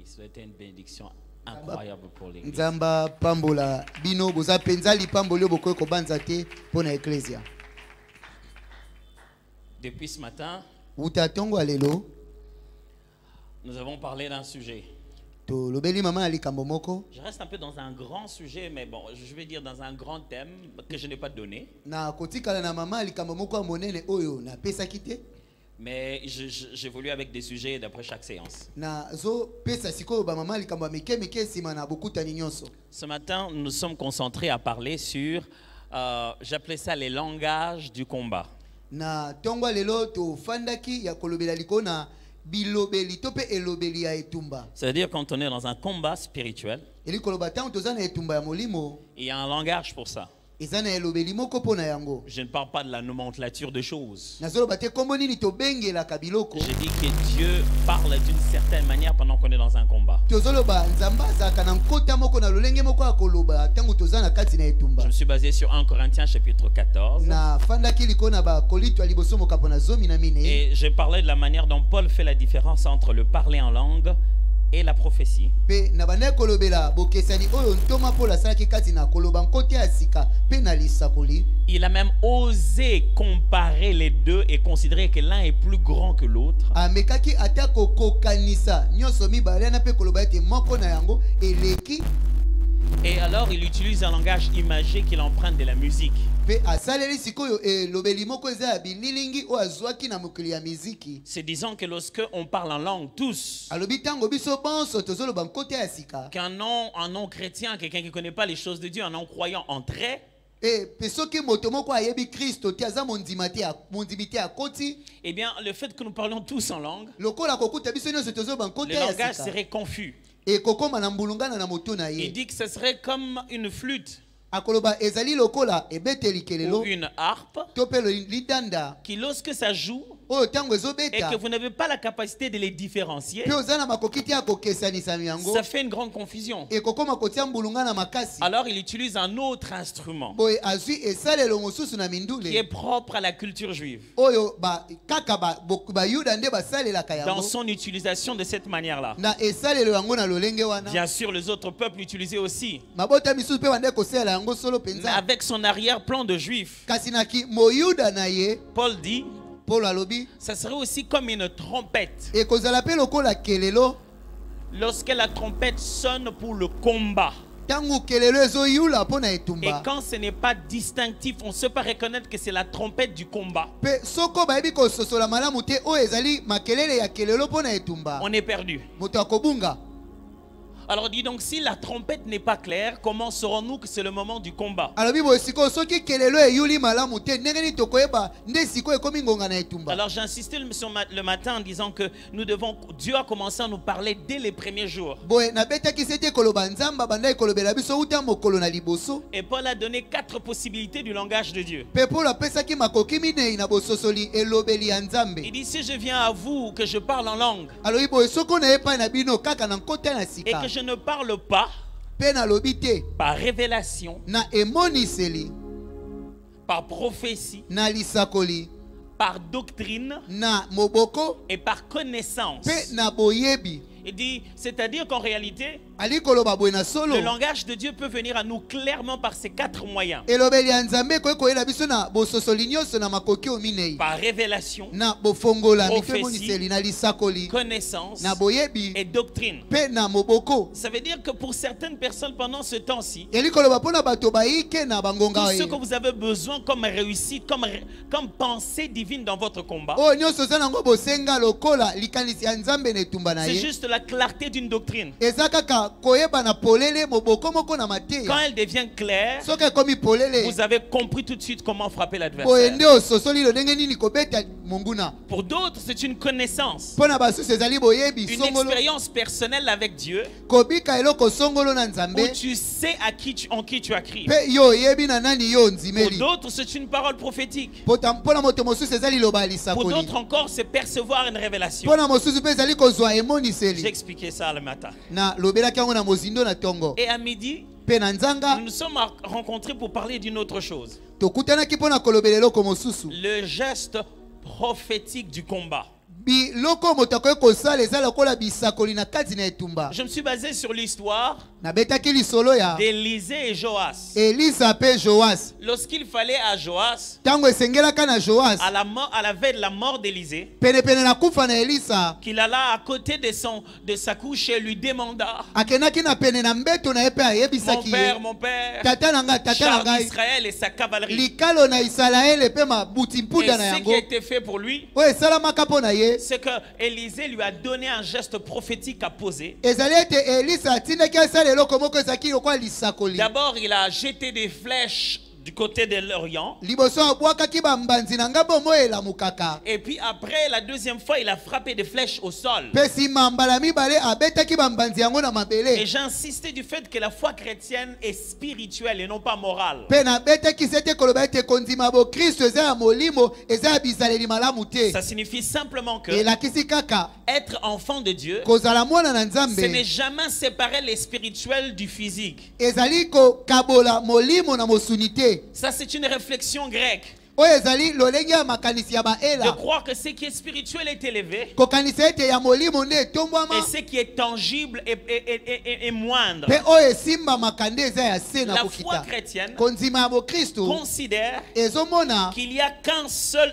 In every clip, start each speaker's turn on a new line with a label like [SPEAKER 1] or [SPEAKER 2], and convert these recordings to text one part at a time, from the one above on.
[SPEAKER 1] qui souhaitait une bénédiction incroyable pour l'église.
[SPEAKER 2] Nzamba pambola bino boza penzali pambolio bokoy ko banzate pour na ecclesia.
[SPEAKER 1] Depuis ce matin,
[SPEAKER 2] Utatongo alelo
[SPEAKER 1] nous avons parlé d'un sujet.
[SPEAKER 2] to lobeli mama ali kambomoko
[SPEAKER 1] Je reste un peu dans un grand sujet, mais bon, je vais dire dans un grand thème que je n'ai pas donné.
[SPEAKER 2] na kotikala na mama ali kambomoko amonene oyo na pesa kite
[SPEAKER 1] Mais j'évolue avec des sujets d'après chaque séance.
[SPEAKER 2] na zo pesa siko ba mama ali kamba meke meke sima na bokutani nyonso.
[SPEAKER 1] Ce matin, nous sommes concentrés à parler sur, j'appelais ça les langages du combat.
[SPEAKER 2] Na tongo lelo to fandaki ya kolobela likona bilobeli to pe elobeli ya etumba.
[SPEAKER 1] C'est-à-dire quand on est dans un combat spirituel,
[SPEAKER 2] Eli koloba tango tozana etumba ya molimo
[SPEAKER 1] il y a un langage pour ça.
[SPEAKER 2] ezana elobeli moko pona yango.
[SPEAKER 1] Je ne parle pas de la nomenclature de choses.
[SPEAKER 2] Nazoloba te kombo nini to bengela kabiloko.
[SPEAKER 1] Je dis que Dieu parle d'une certaine manière pendant qu'on est dans un combat.
[SPEAKER 2] Tozoloba nzamba zaka na nkota moko na lolenge moko akoloba tango tozana kati na etumba.
[SPEAKER 1] Je me suis basé sur 1 Corinthiens chapitre 14.
[SPEAKER 2] Na fandaki likona ba kolito ya liboso mokapo na zomi na mine.
[SPEAKER 1] Et j'ai parlé de la manière dont Paul fait la différence entre le parler en langue et la prophétie.
[SPEAKER 2] Pe na bana kolobela bokesani oyo ntoma pola salaki kati na koloba nkote ya sika pe na lisakoli.
[SPEAKER 1] Il a même osé comparer les deux et considérer que l'un est plus grand que l'autre.
[SPEAKER 2] Amekaki atako kokanisa nyonso mibale na pe koloba ete moko na yango eleki.
[SPEAKER 1] Et alors il utilise un langage imagé qu'il emprunte de la musique.
[SPEAKER 2] Pe asaleli sikoyo elobeli moko eza ya bililingi o azwaki na mokili ya miziki.
[SPEAKER 1] C'est disant que lorsque on parle en langue tous,
[SPEAKER 2] Alobi tango biso bonso tozoloba nkote ya sika.
[SPEAKER 1] qu'un non chrétien, quelqu'un qui ne connaît pas les choses de Dieu, un non croyant entrait,
[SPEAKER 2] Pe soki moto moko ayebi Kristo ti aza mondimi te akoti.
[SPEAKER 1] eh bien le fait que nous parlions tous en langue,
[SPEAKER 2] Lokola kokuta biso nyonso tozoloba
[SPEAKER 1] le
[SPEAKER 2] nkote ya
[SPEAKER 1] langage
[SPEAKER 2] sika.
[SPEAKER 1] serait confus.
[SPEAKER 2] E kokoma na mbulungana na moto na
[SPEAKER 1] Il
[SPEAKER 2] ye.
[SPEAKER 1] dit que ce serait comme une flûte
[SPEAKER 2] Akoloba ezali lokola ebeteli
[SPEAKER 1] ou
[SPEAKER 2] kelelo
[SPEAKER 1] une harpe
[SPEAKER 2] to pe lidanda
[SPEAKER 1] qui lorsque ça joue
[SPEAKER 2] oyo tango
[SPEAKER 1] et
[SPEAKER 2] ezobeta
[SPEAKER 1] que vous n'avez pas la capacité de les différencier,
[SPEAKER 2] pe oza na makoki te ya kokesanisa yango
[SPEAKER 1] ça fait une grande confusion.
[SPEAKER 2] ekokoma kotia mbulungana makasi.
[SPEAKER 1] Alors il utilise un autre instrument
[SPEAKER 2] Boye azwi esalelo mosusu na
[SPEAKER 1] qui est
[SPEAKER 2] mindule
[SPEAKER 1] propre à la culture juive.
[SPEAKER 2] oyo kaka bayuda nde basalelaka
[SPEAKER 1] Dans
[SPEAKER 2] yango
[SPEAKER 1] son utilisation de cette manière-là.
[SPEAKER 2] na esalelo yango na lolenge wana.
[SPEAKER 1] Bien sûr, les autres peuples l'utilisaient aussi.
[SPEAKER 2] Mabota misusu pe bande kosalela yango solo
[SPEAKER 1] Mais
[SPEAKER 2] penza.
[SPEAKER 1] avec son arrière-plan de juif,
[SPEAKER 2] Kasi naki moyuda na ye
[SPEAKER 1] Paul dit,
[SPEAKER 2] Paul alobi
[SPEAKER 1] ça serait aussi comme une trompette.
[SPEAKER 2] ekozala pe lokola kelelo
[SPEAKER 1] Lorsque la trompette sonne pour le combat.
[SPEAKER 2] tango kelelo ezoyula mpo na
[SPEAKER 1] Et
[SPEAKER 2] etumba.
[SPEAKER 1] quand ce n'est pas distinctif, on ne sait pas reconnaître que c'est la trompette du combat.
[SPEAKER 2] Pe soko bayebi kososola malamu te oyo ezali makelele ya kelelo mpo na etumba.
[SPEAKER 1] On est perdu.
[SPEAKER 2] Moto akobunga.
[SPEAKER 1] Alors dis donc, si la trompette n'est pas claire, comment saurons-nous que c'est le moment du combat?
[SPEAKER 2] Alobi boye sikoyo soki kelelo eyuli malamu te ndenge nini tokoyeba nde sikoyo ekomi ngonga na etumba.
[SPEAKER 1] Alors j'ai insisté le matin en disant que Dieu a commencé à nous parler dès les premiers jours.
[SPEAKER 2] Boye nabetaki sete koloba nzamba bandai kolobela biso uta mokolo na liboso.
[SPEAKER 1] Et Paul a donné 4 possibilités du langage de Dieu.
[SPEAKER 2] Pe Paul apesaki makoki minei na bososoli elobeli ya Nzambe.
[SPEAKER 1] Il dit, si je viens à vous, que je parle en langue,
[SPEAKER 2] Alobi boye soko na epai na bino kaka na nkota na
[SPEAKER 1] et
[SPEAKER 2] sika.
[SPEAKER 1] que je ne parle pas
[SPEAKER 2] Pe na lobi te
[SPEAKER 1] par révélation,
[SPEAKER 2] na emoniseli
[SPEAKER 1] par prophétie,
[SPEAKER 2] na lisakoli
[SPEAKER 1] par doctrine
[SPEAKER 2] na moboko
[SPEAKER 1] et par connaissance.
[SPEAKER 2] pe na boyebi.
[SPEAKER 1] Il dit, c'est-à-dire qu'en réalité,
[SPEAKER 2] Ali koloba boye na solo.
[SPEAKER 1] le langage de Dieu peut venir à nous clairement par ces 4 moyens.
[SPEAKER 2] Elobeli ya Nzambe koyela biso na bososoli nyonso na makoki o minei.
[SPEAKER 1] Par révélation,
[SPEAKER 2] Na bofongola
[SPEAKER 1] Prophétie,
[SPEAKER 2] mitemoniseli na lisakoli
[SPEAKER 1] connaissance
[SPEAKER 2] na boyebi
[SPEAKER 1] et doctrine.
[SPEAKER 2] pe na moboko.
[SPEAKER 1] Ça veut dire que pour certaines personnes pendant ce temps-ci,
[SPEAKER 2] Eli koloba pona bato baike na bangonga
[SPEAKER 1] tout ce
[SPEAKER 2] oyo.
[SPEAKER 1] que vous avez besoin comme réussite, comme pensée divine dans votre combat,
[SPEAKER 2] Oh nyonso za nango bosenga lokola likanisi ya Nzambe na etumba na
[SPEAKER 1] c'est
[SPEAKER 2] ye.
[SPEAKER 1] juste la clarté d'une doctrine.
[SPEAKER 2] Eza kaka koyeba na polele moboko moko na mateya.
[SPEAKER 1] Quand elle devient claire,
[SPEAKER 2] Soki ekomi polele
[SPEAKER 1] vous avez compris tout de suite comment frapper
[SPEAKER 2] boye
[SPEAKER 1] l'adversaire.
[SPEAKER 2] nde ososoli lo ndenge nini kobeta monguna.
[SPEAKER 1] Pour d'autres, c'est une connaissance,
[SPEAKER 2] Mpona basusu ezali boyebi
[SPEAKER 1] une
[SPEAKER 2] songolo
[SPEAKER 1] expérience personnelle avec Dieu,
[SPEAKER 2] kobika eloko songolo na
[SPEAKER 1] où
[SPEAKER 2] Nzambe
[SPEAKER 1] tu sais en qui tu as crié.
[SPEAKER 2] pe yo oyebi na nani yo
[SPEAKER 1] Pour
[SPEAKER 2] onzimeli.
[SPEAKER 1] d'autres, c'est une parole prophétique.
[SPEAKER 2] Mpona moto mosusu ezali loba ya
[SPEAKER 1] Pour
[SPEAKER 2] lisakoli.
[SPEAKER 1] d'autres encore, c'est percevoir une révélation.
[SPEAKER 2] Mpona mosusu mpe ezali kozwa
[SPEAKER 1] J'ai
[SPEAKER 2] emoniseli.
[SPEAKER 1] expliqué ça le matin.
[SPEAKER 2] Na lobelaki yango na mozindo na tongo.
[SPEAKER 1] Et à midi,
[SPEAKER 2] Pe na nzanga
[SPEAKER 1] nous nous sommes rencontrés pour parler d'une autre chose.
[SPEAKER 2] tokutanaki mpona kolobela eloko mosusu.
[SPEAKER 1] Le geste prophétique du combat.
[SPEAKER 2] biloko moto akoki kosala eza lokola bisakoli na kati na etumba.
[SPEAKER 1] Je me suis basé sur l'histoire
[SPEAKER 2] Nabetaki lisolo ya
[SPEAKER 1] d'Élisée et Joas.
[SPEAKER 2] Elisa pe Joas.
[SPEAKER 1] Lorsqu'il fallait à Joas,
[SPEAKER 2] Tango esengelaka na Joas,
[SPEAKER 1] à la veille de la mort d'Élisée,
[SPEAKER 2] penepene na kufa na Elisa,
[SPEAKER 1] qu'il alla à côté de sa couche et lui demanda,
[SPEAKER 2] akenaki na pene na mbeto na ye pe ayebisaki ye,
[SPEAKER 1] mon père,
[SPEAKER 2] tata na
[SPEAKER 1] char
[SPEAKER 2] ngai,
[SPEAKER 1] d'Israël et sa cavalerie.
[SPEAKER 2] likalo na Isalaele pe mabuti
[SPEAKER 1] Et
[SPEAKER 2] mpuda na
[SPEAKER 1] ce qui
[SPEAKER 2] yango
[SPEAKER 1] a été fait pour lui,
[SPEAKER 2] oyo esalamaka mpo na ye,
[SPEAKER 1] c'est que Élisée lui a donné un geste prophétique à poser.
[SPEAKER 2] ezali ete Elisa atindaki asala eloko moko ezalaki lokola lisakoli.
[SPEAKER 1] D'abord, il a jeté des flèches du côté de l'Orient.
[SPEAKER 2] Liboso abwakaki bambanzi na nga bomo elamukaka.
[SPEAKER 1] Et puis après, la deuxième fois, il a frappé des flèches au sol.
[SPEAKER 2] Pe nsima mbala mibale abetaki bambanzi yango na
[SPEAKER 1] Et
[SPEAKER 2] mabele.
[SPEAKER 1] j'ai insisté du fait que la foi chrétienne est spirituelle et non pas morale.
[SPEAKER 2] Pe nabetaki ete koloba ete kondima bo Kristo eza ya molimo eza ya bizaleli malamu te.
[SPEAKER 1] Ça signifie simplement que
[SPEAKER 2] Elakisi kaka
[SPEAKER 1] être enfant de Dieu,
[SPEAKER 2] kozala mwana na
[SPEAKER 1] ce n'est
[SPEAKER 2] Nzambe
[SPEAKER 1] jamais séparer les spirituels du physique.
[SPEAKER 2] ezali kokabola molimo na mosuni te.
[SPEAKER 1] Ça, c'est une réflexion grecque.
[SPEAKER 2] Oyo ezali lolenge ya makanisi ya
[SPEAKER 1] De
[SPEAKER 2] baela.
[SPEAKER 1] croire que ce qui est spirituel est élevé
[SPEAKER 2] Kokanisa ete ya molimo nde
[SPEAKER 1] et
[SPEAKER 2] etombwama
[SPEAKER 1] ce qui est tangible est moindre.
[SPEAKER 2] pe oyo esimba makande eza ya se na
[SPEAKER 1] La foi
[SPEAKER 2] kokita.
[SPEAKER 1] chrétienne
[SPEAKER 2] Kondima ya bokristo
[SPEAKER 1] considère
[SPEAKER 2] ezomona
[SPEAKER 1] qu'il n'y a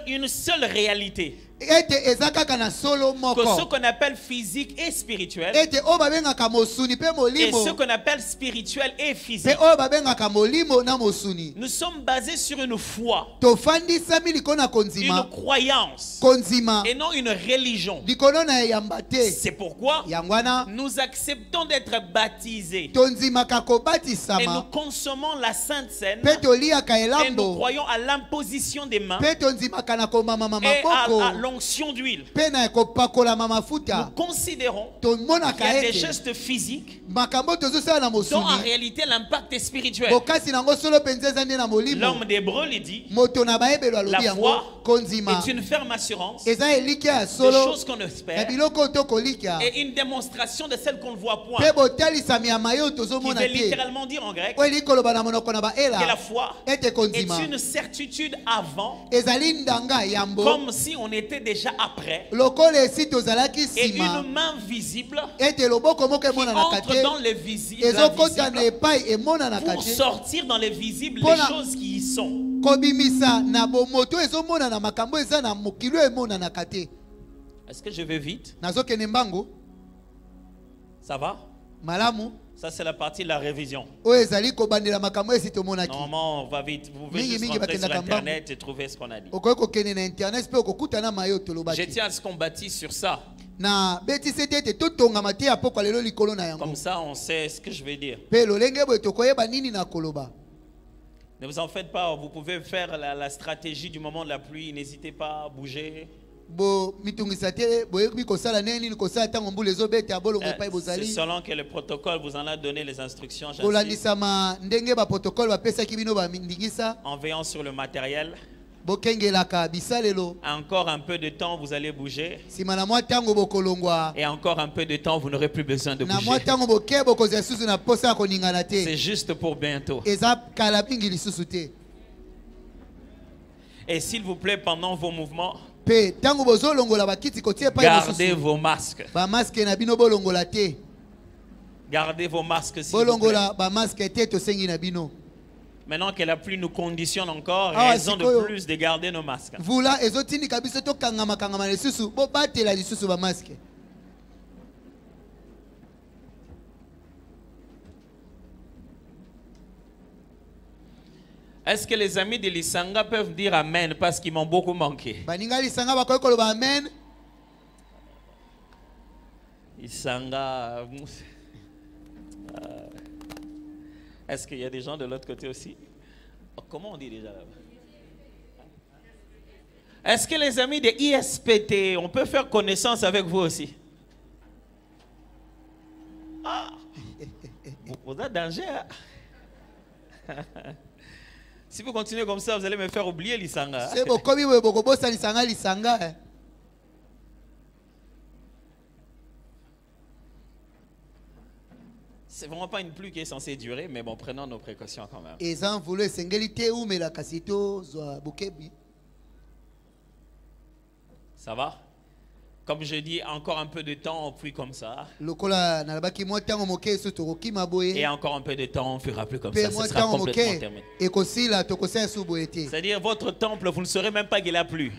[SPEAKER 1] une seule réalité.
[SPEAKER 2] ete eza kaka na solo
[SPEAKER 1] Que ce
[SPEAKER 2] moko.
[SPEAKER 1] qu'on appelle physique et spirituel,
[SPEAKER 2] Ete oyo babengaka mosuni pe
[SPEAKER 1] et
[SPEAKER 2] molimo
[SPEAKER 1] ce qu'on appelle spirituel et
[SPEAKER 2] pe
[SPEAKER 1] physique.
[SPEAKER 2] oyo babengaka molimo na mosuni.
[SPEAKER 1] Nous sommes basés sur une foi,
[SPEAKER 2] Tofandisami likolo na
[SPEAKER 1] une
[SPEAKER 2] konzima,
[SPEAKER 1] croyance,
[SPEAKER 2] konzima
[SPEAKER 1] et non une religion.
[SPEAKER 2] likolo na eyamba te.
[SPEAKER 1] C'est pourquoi
[SPEAKER 2] Yango wana
[SPEAKER 1] nous acceptons d'être baptisés
[SPEAKER 2] tonzimaka
[SPEAKER 1] et nous
[SPEAKER 2] kobatisama
[SPEAKER 1] consommons la Sainte Seine
[SPEAKER 2] pe toliaka
[SPEAKER 1] et nous
[SPEAKER 2] elambo
[SPEAKER 1] croyons à l'imposition des mains
[SPEAKER 2] pe tonzimaka na komamama
[SPEAKER 1] et à
[SPEAKER 2] maboko
[SPEAKER 1] l'onction d'huile.
[SPEAKER 2] pe na kopakolama
[SPEAKER 1] Nous
[SPEAKER 2] mafuta.
[SPEAKER 1] considérons qu'il y
[SPEAKER 2] Tomonaka
[SPEAKER 1] a des
[SPEAKER 2] ete
[SPEAKER 1] gestes physiques
[SPEAKER 2] makambo tozosala na
[SPEAKER 1] dont en
[SPEAKER 2] mosuni
[SPEAKER 1] réalité l'impact est spirituel.
[SPEAKER 2] bokasi nango solo penza eza nde na molimo.
[SPEAKER 1] L'homme d'Hébreu lui dit,
[SPEAKER 2] Moto na bayebelo
[SPEAKER 1] la
[SPEAKER 2] alobi yango
[SPEAKER 1] foi
[SPEAKER 2] konzima
[SPEAKER 1] est une ferme assurance
[SPEAKER 2] eza elikia ya
[SPEAKER 1] des
[SPEAKER 2] solo
[SPEAKER 1] choses qu'on
[SPEAKER 2] na
[SPEAKER 1] espère
[SPEAKER 2] biloko oyo tokolika
[SPEAKER 1] et une démonstration de celles qu'on ne voit point.
[SPEAKER 2] pe botalisami ya mayo oyo
[SPEAKER 1] Qui
[SPEAKER 2] tozomona
[SPEAKER 1] veut
[SPEAKER 2] te
[SPEAKER 1] littéralement dire en grec
[SPEAKER 2] oyo eli koloba na monoko na
[SPEAKER 1] que la
[SPEAKER 2] baela
[SPEAKER 1] foi
[SPEAKER 2] ete
[SPEAKER 1] est
[SPEAKER 2] konzima
[SPEAKER 1] une certitude avant,
[SPEAKER 2] ezali ndanga yambo
[SPEAKER 1] comme si on était déjà après,
[SPEAKER 2] lokola esi tozalaki
[SPEAKER 1] et
[SPEAKER 2] nsima
[SPEAKER 1] une main visible
[SPEAKER 2] ete loboko moko
[SPEAKER 1] qui
[SPEAKER 2] emonanaka
[SPEAKER 1] entre
[SPEAKER 2] te
[SPEAKER 1] dans les visibles
[SPEAKER 2] ezokota na epai emonanaka
[SPEAKER 1] pour
[SPEAKER 2] te
[SPEAKER 1] sortir dans les visibles les
[SPEAKER 2] Voilà.
[SPEAKER 1] choses qui y sont.
[SPEAKER 2] kobimisa na bomoto oyo ezomonana makambo eza na mokili oyo emonanaka te.
[SPEAKER 1] Est-ce que je vais vite?
[SPEAKER 2] Nazokende mbango
[SPEAKER 1] Ça va?
[SPEAKER 2] malamu
[SPEAKER 1] Ça, c'est la partie de la révision.
[SPEAKER 2] oyo ezali kobandela makambo oyo esi tomonaki.
[SPEAKER 1] Normalement, on va vite. Vous pouvez
[SPEAKER 2] Mingi,
[SPEAKER 1] juste
[SPEAKER 2] mingi
[SPEAKER 1] rentrer sur
[SPEAKER 2] bakendaka mbango.
[SPEAKER 1] Internet et trouver ce qu'on a dit.
[SPEAKER 2] okoki kokende na internet mpe okokutana mayo
[SPEAKER 1] Je
[SPEAKER 2] tolobaki
[SPEAKER 1] tiens à ce qu'on bâtisse sur ça.
[SPEAKER 2] na betisi ete ete totongama te ya pokwa lelo likolo na yango
[SPEAKER 1] Comme ça, on sait ce que je vais dire.
[SPEAKER 2] mpe lolenge boye tokoyeba nini na koloba.
[SPEAKER 1] Ne vous en faites pas. Vous pouvez faire la stratégie du moment de la pluie. N'hésitez pas à bouger.
[SPEAKER 2] Bo mitungisa te boyebi kosala nini nini kosala ntango mbula ezobeta ya bolongo epai
[SPEAKER 1] C'est
[SPEAKER 2] bozali
[SPEAKER 1] selon que le protocole vous en a donné les instructions. J'insiste.
[SPEAKER 2] kolandisama ndenge baprotokole bapesaki bino bandingisa
[SPEAKER 1] En veillant sur le matériel.
[SPEAKER 2] bokengelaka bisalelo.
[SPEAKER 1] Encore un peu de temps, vous allez bouger.
[SPEAKER 2] Nsima na mwa ntango bokolongwa
[SPEAKER 1] Et encore un peu de temps, vous n'aurez plus besoin de
[SPEAKER 2] na mwa
[SPEAKER 1] bouger.
[SPEAKER 2] ntango boke bokozala lisusu na posa ya koningana
[SPEAKER 1] C'est
[SPEAKER 2] te
[SPEAKER 1] juste pour bientôt.
[SPEAKER 2] eza kala mingi lisusu te.
[SPEAKER 1] Et s'il vous plaît, pendant vos mouvements,
[SPEAKER 2] Mpe ntango bozolongola bakiti kotia epai
[SPEAKER 1] gardez
[SPEAKER 2] mosusu
[SPEAKER 1] vos masques.
[SPEAKER 2] bamaske na bino bolongola te.
[SPEAKER 1] Gardez vos masques, s'il vous plaît.
[SPEAKER 2] Bolongola bamaske te tosengi na bino.
[SPEAKER 1] Maintenant que la pluie nous conditionne encore,
[SPEAKER 2] Ah,
[SPEAKER 1] raison de
[SPEAKER 2] sikoyo.
[SPEAKER 1] plus de garder nos masques.
[SPEAKER 2] Vula ezotindika biso tokangama lisusu bobatela lisusu bamaske.
[SPEAKER 1] Est-ce que les amis de l'Isanga peuvent dire Amen parce qu'ils m'ont beaucoup manqué?
[SPEAKER 2] Baninga lisanga bakoki koloba amen.
[SPEAKER 1] Isanga. Est-ce qu'il y a des gens de l'autre côté aussi? Oh, comment on dit déjà là-bas? Est-ce que les amis de ISPT, on peut faire connaissance avec vous aussi? Ah, vous êtes danger. Hein? Si vous continuez comme ça, vous allez me faire oublier l'Isanga.
[SPEAKER 2] Se bokomi boye bokobosa lisanga lisanga.
[SPEAKER 1] C'est vraiment pas une pluie qui est censée durer, mais bon, prenons nos précautions quand même.
[SPEAKER 2] Eza mvulu esengeli te umela kasi tozwa bokebi.
[SPEAKER 1] Ça va? Comme je dis, encore un peu de temps, puis comme ça. Et encore un peu de temps, on fera plus comme ça. Ce sera complètement terminé. C'est-à-dire, votre temple, vous ne saurez même pas qu'il a plu.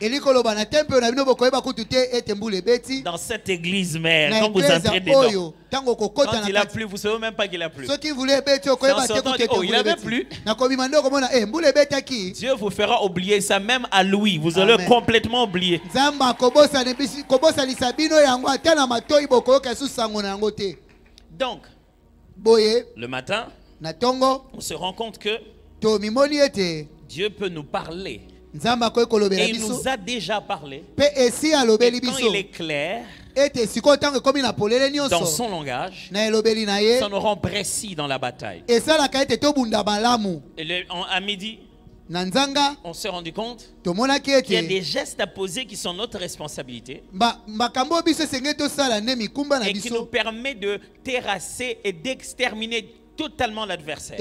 [SPEAKER 1] Dans cette église mère, quand vous entrez dedans, quand il a plu, vous ne saurez même pas qu'il a plu. Oh, il avait plu. Dieu vous fera oublier ça, même à lui. Vous allez complètement oublier. Donc, le matin, on se rend compte que Dieu peut nous parler. Et il nous a déjà parlé. Et quand il est clair dans son langage, ça nous rend précis dans la bataille. Et à midi, on s'est rendu compte qu'il y a des gestes à poser qui sont notre responsabilité et qui nous permettent de terrasser et d'exterminer totalement l'adversaire.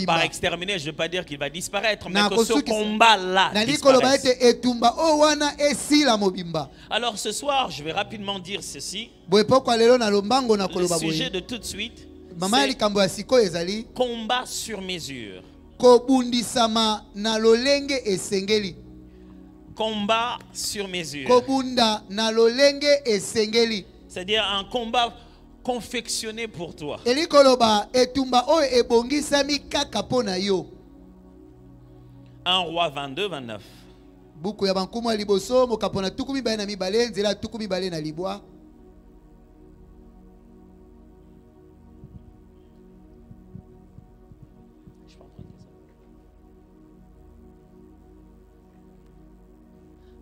[SPEAKER 1] Par exterminer, je ne veux pas dire qu'il va disparaître, mais que ce combat-là disparaisse. Alors ce soir, je vais rapidement dire ceci. Le sujet de tout de suite, c'est combat sur mesure. Combat sur mesure. C'est-à-dire un combat confectionné pour toi. 1 Roi 22, 29.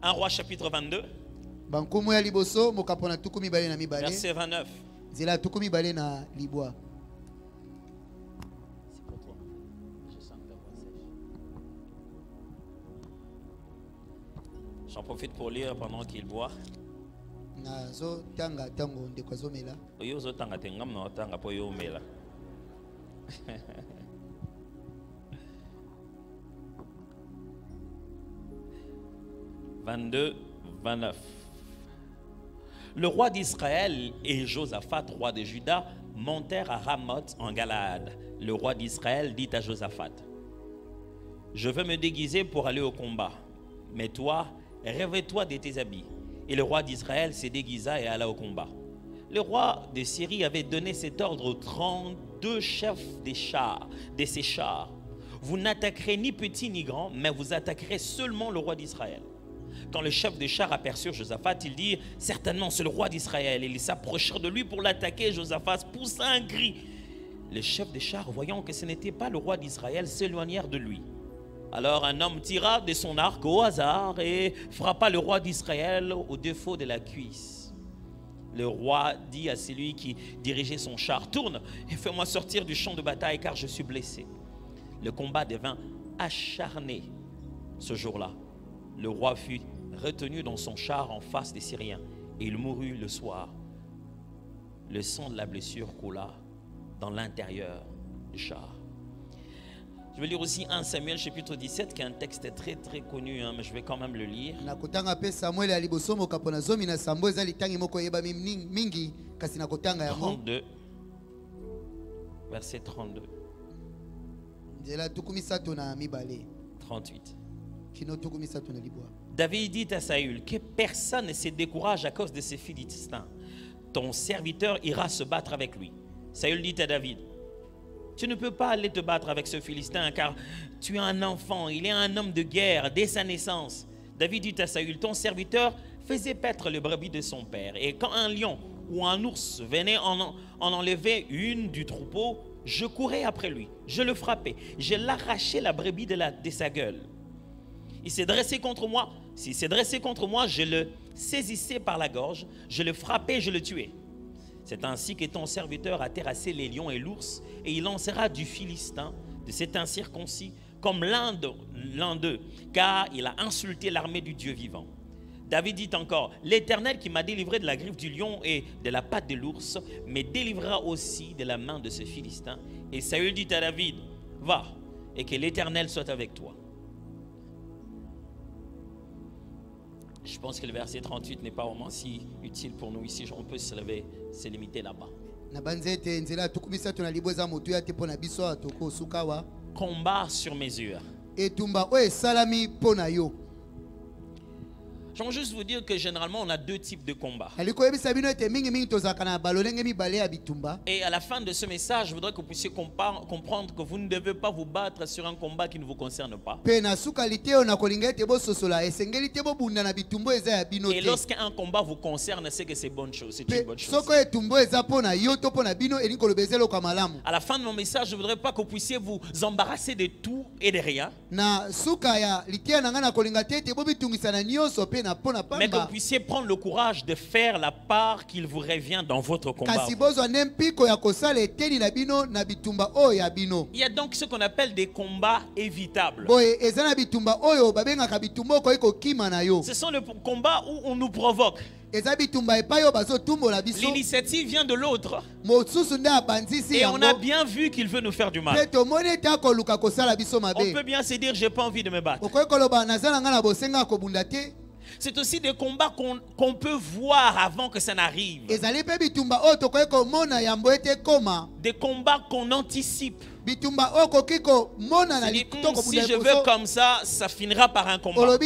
[SPEAKER 1] Un Roi chapitre 22. Verset 29. J'en profite pour lire pendant qu'il boit. « 22, 29. Le roi d'Israël et Josaphat, roi de Juda, montèrent à Ramoth en Galaad. Le roi d'Israël dit à Josaphat: je veux me déguiser pour aller au combat, mais toi, revêt-toi de tes habits. Et le roi d'Israël se déguisa et alla au combat. Le roi de Syrie avait donné cet ordre aux 32 chefs des chars, de ses chars: vous n'attaquerez ni petit ni grand, mais vous attaquerez seulement le roi d'Israël. Quand le chef des chars aperçut Josaphat, il dit: certainement c'est le roi d'Israël. Et ils s'approchèrent de lui pour l'attaquer. Josaphat poussa un cri. Les chefs des chars, voyant que ce n'était pas le roi d'Israël, s'éloignèrent de lui. Alors un homme tira de son arc au hasard et frappa le roi d'Israël au défaut de la cuisse. Le roi dit à celui qui dirigeait son char: tourne et fais-moi sortir du champ de bataille, car je suis blessé. Le combat devint acharné ce jour-là. Le roi fut retenu dans son char en face des Syriens et il mourut le soir. Le sang de la blessure coula dans l'intérieur du char. Je vais lire aussi 1 Samuel chapitre 17 qui est un texte très très connu, mais je vais quand même le lire. 32, verset 32. 38. David dit à Saül: que personne ne se décourage à cause de ces Philistins. Ton serviteur ira se battre avec lui. Saül dit à David: tu ne peux pas aller te battre avec ce Philistin, car tu es un enfant, il est un homme de guerre dès sa naissance. David dit à Saül: ton serviteur faisait paître les brebis de son père, et quand un lion ou un ours venait en enlever une du troupeau, je courais après lui, je le frappais, je l'arrachais la brebis de sa gueule. Il s'est dressé contre moi. S'il s'est dressé contre moi, je le saisissais par la gorge, je le frappais, je le tuais. C'est ainsi que ton serviteur a terrassé les lions et l'ours, et il lancera du Philistin, de cet incirconcis, comme l'un d'eux, car il a insulté l'armée du Dieu vivant. David dit encore: l'Éternel qui m'a délivré de la griffe du lion et de la patte de l'ours, me délivrera aussi de la main de ce Philistin. Et Saül dit à David: va, et que l'Éternel soit avec toi. Je pense que le verset 38 n'est pas vraiment si utile pour nous ici. On peut se lever, se limiter là-bas. Combat sur mesure. J'aimerais juste vous dire que généralement on a deux types de combats. Et à la fin de ce message, je voudrais que vous puissiez comprendre que vous ne devez pas vous battre sur un combat qui ne vous concerne pas. Et lorsqu'un combat vous concerne, c'est que c'est bonne chose, c'est une bonne chose. À la fin de mon message, je ne voudrais pas que vous puissiez vous embarrasser de tout et de rien. Mais que vous puissiez prendre le courage de faire la part qu'il vous revient dans votre combat. Il y a donc ce qu'on appelle des combats évitables. Ce sont les combats où on nous provoque. L'initiative vient de l'autre. Et on a bien vu qu'il veut nous faire du mal. On peut bien se dire, j'ai pas envie de me battre. C'est aussi des combats qu'on peut voir avant que ça n'arrive. Des combats qu'on anticipe. Si je veux comme ça finira par un combat.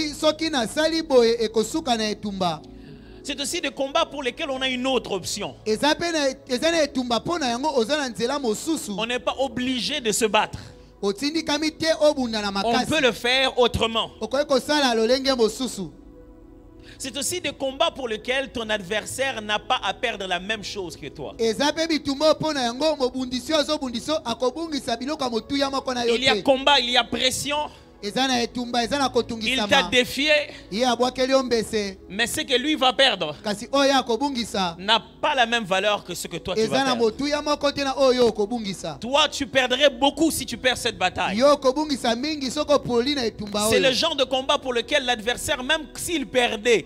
[SPEAKER 1] C'est aussi des combats pour lesquels on a une autre option. On n'est pas obligé de se battre. On peut le faire autrement. C'est aussi des combats pour lesquels ton adversaire n'a pas à perdre la même chose que toi. Il y a combat, il y a pression. Il t'a défié. Mais ce que lui va perdre n'a pas la même valeur que ce que toi tu vas perdre. Toi tu perdrais beaucoup si tu perds cette bataille. C'est le genre de combat pour lequel l'adversaire, même s'il perdait,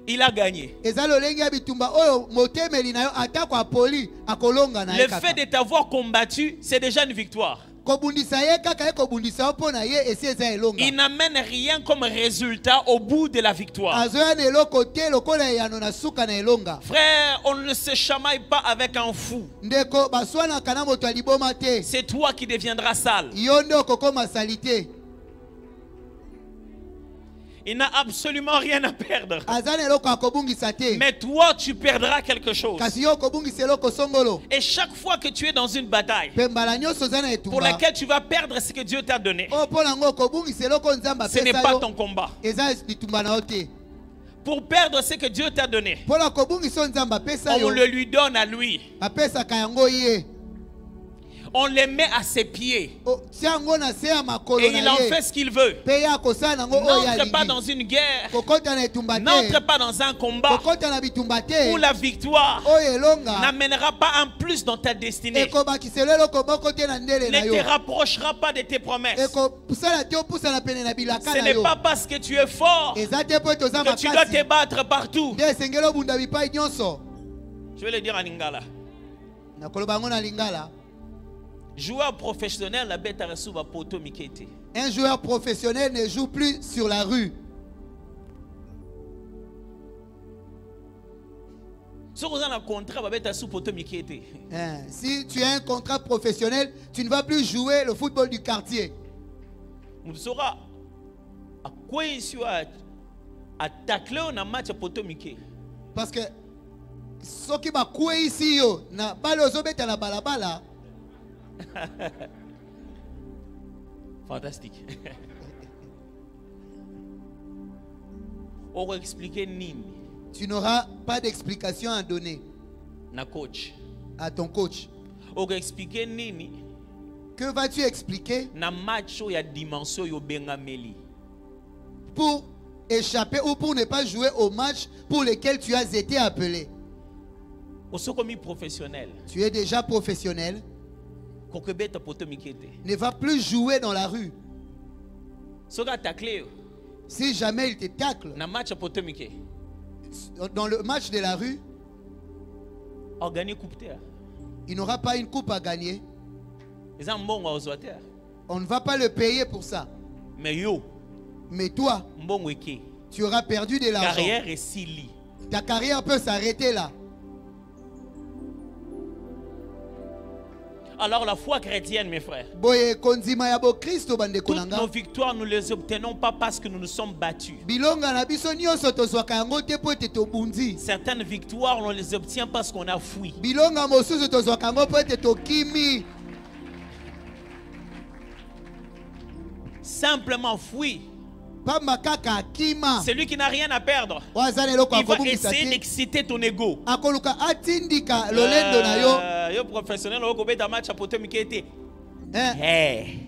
[SPEAKER 1] il a gagné. Le fait de t'avoir combattu, c'est déjà une victoire. Il n'amène rien comme résultat au bout de la victoire. Frère, on ne se chamaille pas avec un fou. C'est toi qui deviendras sale. Il n'a absolument rien à perdre. Mais toi, tu perdras quelque chose. Et chaque fois que tu es dans une bataille pour laquelle tu vas perdre ce que Dieu t'a donné, ce n'est pas ton combat. Pour perdre ce que Dieu t'a donné, on le lui donne à lui. On les met à ses pieds. Et il en fait ce qu'il veut. N'entre pas dans une guerre. N'entre pas dans un combat où la victoire n'amènera pas un plus dans ta destinée. Ne te rapprochera pas de tes promesses. Ce n'est pas parce que tu es fort que tu dois te battre partout. Je vais le dire en lingala. Joueur professionnel, la bête a reçu va poto mikete.
[SPEAKER 2] Un joueur professionnel ne joue plus sur la rue.
[SPEAKER 1] Si
[SPEAKER 2] tu as un contrat professionnel, tu ne vas plus jouer le football du quartier. Parce que ce qui m'a coué ici, na balozobeta na balabala.
[SPEAKER 1] Fantastique. On va expliquer nini.
[SPEAKER 2] Tu n'auras pas d'explication à donner
[SPEAKER 1] na coach.
[SPEAKER 2] À ton coach.
[SPEAKER 1] On va expliquer nini.
[SPEAKER 2] Que vas-tu expliquer
[SPEAKER 1] na match ya dimension yo bengameli
[SPEAKER 2] pour échapper ou pour ne pas jouer au match pour lequel tu as été appelé?
[SPEAKER 1] Professionnel.
[SPEAKER 2] Tu es déjà professionnel. Ne va plus jouer dans la rue. Si jamais il te tacle dans le match de la rue, il n'aura pas une coupe à gagner. On ne va pas le payer pour ça. Mais toi, tu auras perdu de l'argent.
[SPEAKER 1] Carrière et Sili.
[SPEAKER 2] Ta carrière peut s'arrêter là.
[SPEAKER 1] Alors la foi chrétienne, mes frères,
[SPEAKER 2] Boye konzima ya bo Kristo bandeko
[SPEAKER 1] toutes
[SPEAKER 2] nanga.
[SPEAKER 1] nos victoires, nous ne les obtenons pas parce que nous nous sommes battus.
[SPEAKER 2] Bilonga na biso nyonso tozwaka yango te po ete tobundi.
[SPEAKER 1] Certaines victoires, on les obtient parce qu'on a fui.
[SPEAKER 2] Bilonga mosusu tozwaka yango po ete tokimi.
[SPEAKER 1] Simplement fui.
[SPEAKER 2] Pamba kaka akima.
[SPEAKER 1] Celui qui n'a rien à perdre,
[SPEAKER 2] Wazana eloko
[SPEAKER 1] il va
[SPEAKER 2] akobungisa
[SPEAKER 1] essayer
[SPEAKER 2] te.
[SPEAKER 1] d'exciter ton ego.
[SPEAKER 2] Akoluka atindika lolendo na yo.
[SPEAKER 1] Yo professionnel, on va mettre match à pote mikete.
[SPEAKER 2] Hein?
[SPEAKER 1] Hey.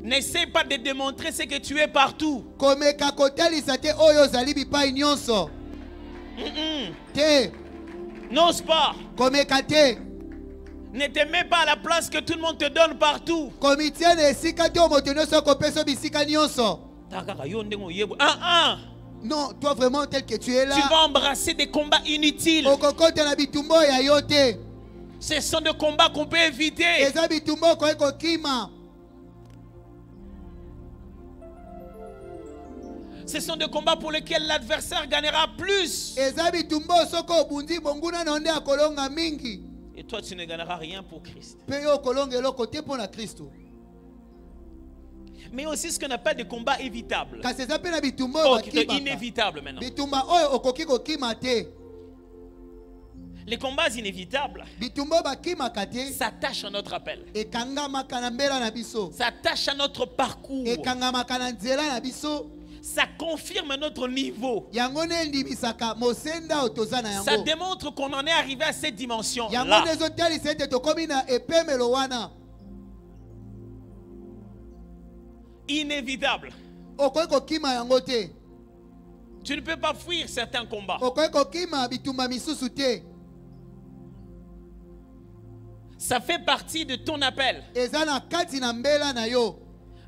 [SPEAKER 1] N'essaie pas de démontrer ce que tu es partout.
[SPEAKER 2] Komeka kotalisa te oyo ozali bipai nyonso. Te.
[SPEAKER 1] N'ose pas.
[SPEAKER 2] Komeka te.
[SPEAKER 1] Ne te mets pas à la place que tout le monde te donne partout.
[SPEAKER 2] Komitiane esika te moto nyonso kopesa bisika nyonso. Non, toi vraiment tel que tu es là.
[SPEAKER 1] Tu vas embrasser des combats inutiles.
[SPEAKER 2] Okokota na bitumbo ya yo te.
[SPEAKER 1] Ce sont des combats qu'on peut éviter.
[SPEAKER 2] Eza bitumbo ko ekokima.
[SPEAKER 1] Ce sont des combats pour lesquels l'adversaire gagnera plus.
[SPEAKER 2] Eza bitumbo soko obundi bonguna na onde akolonga mingi.
[SPEAKER 1] Et toi, tu ne gagneras rien pour Christ.
[SPEAKER 2] Pe yo kolonga eloko te pona Kristo.
[SPEAKER 1] Mais aussi ce qu'on appelle des combats évitables.
[SPEAKER 2] Kasi eza pe na bitumbo
[SPEAKER 1] Oh,
[SPEAKER 2] bakimaka.
[SPEAKER 1] inévitables maintenant.
[SPEAKER 2] Bitumba oyo okoki kokima te.
[SPEAKER 1] Les combats inévitables
[SPEAKER 2] Bitumbo bakimaka te.
[SPEAKER 1] s'attachent à notre appel.
[SPEAKER 2] Ekangamaka na mbela na biso.
[SPEAKER 1] S'attachent à notre parcours.
[SPEAKER 2] Ekangamaka na nzela na biso.
[SPEAKER 1] Ça confirme notre niveau.
[SPEAKER 2] Yango ne ndimisaka mosenda otoza na
[SPEAKER 1] Ça
[SPEAKER 2] yango.
[SPEAKER 1] démontre qu'on en est arrivé à cette dimension
[SPEAKER 2] Yango
[SPEAKER 1] là.
[SPEAKER 2] nezotalisa ete tokomi na epemelo wana.
[SPEAKER 1] Inévitable.
[SPEAKER 2] Okoki kokima yango te.
[SPEAKER 1] Tu ne peux pas fuir certains combats.
[SPEAKER 2] Okoki kokima bitumba misusu te.
[SPEAKER 1] Ça fait partie de ton appel.
[SPEAKER 2] Eza na kati na mbela na yo.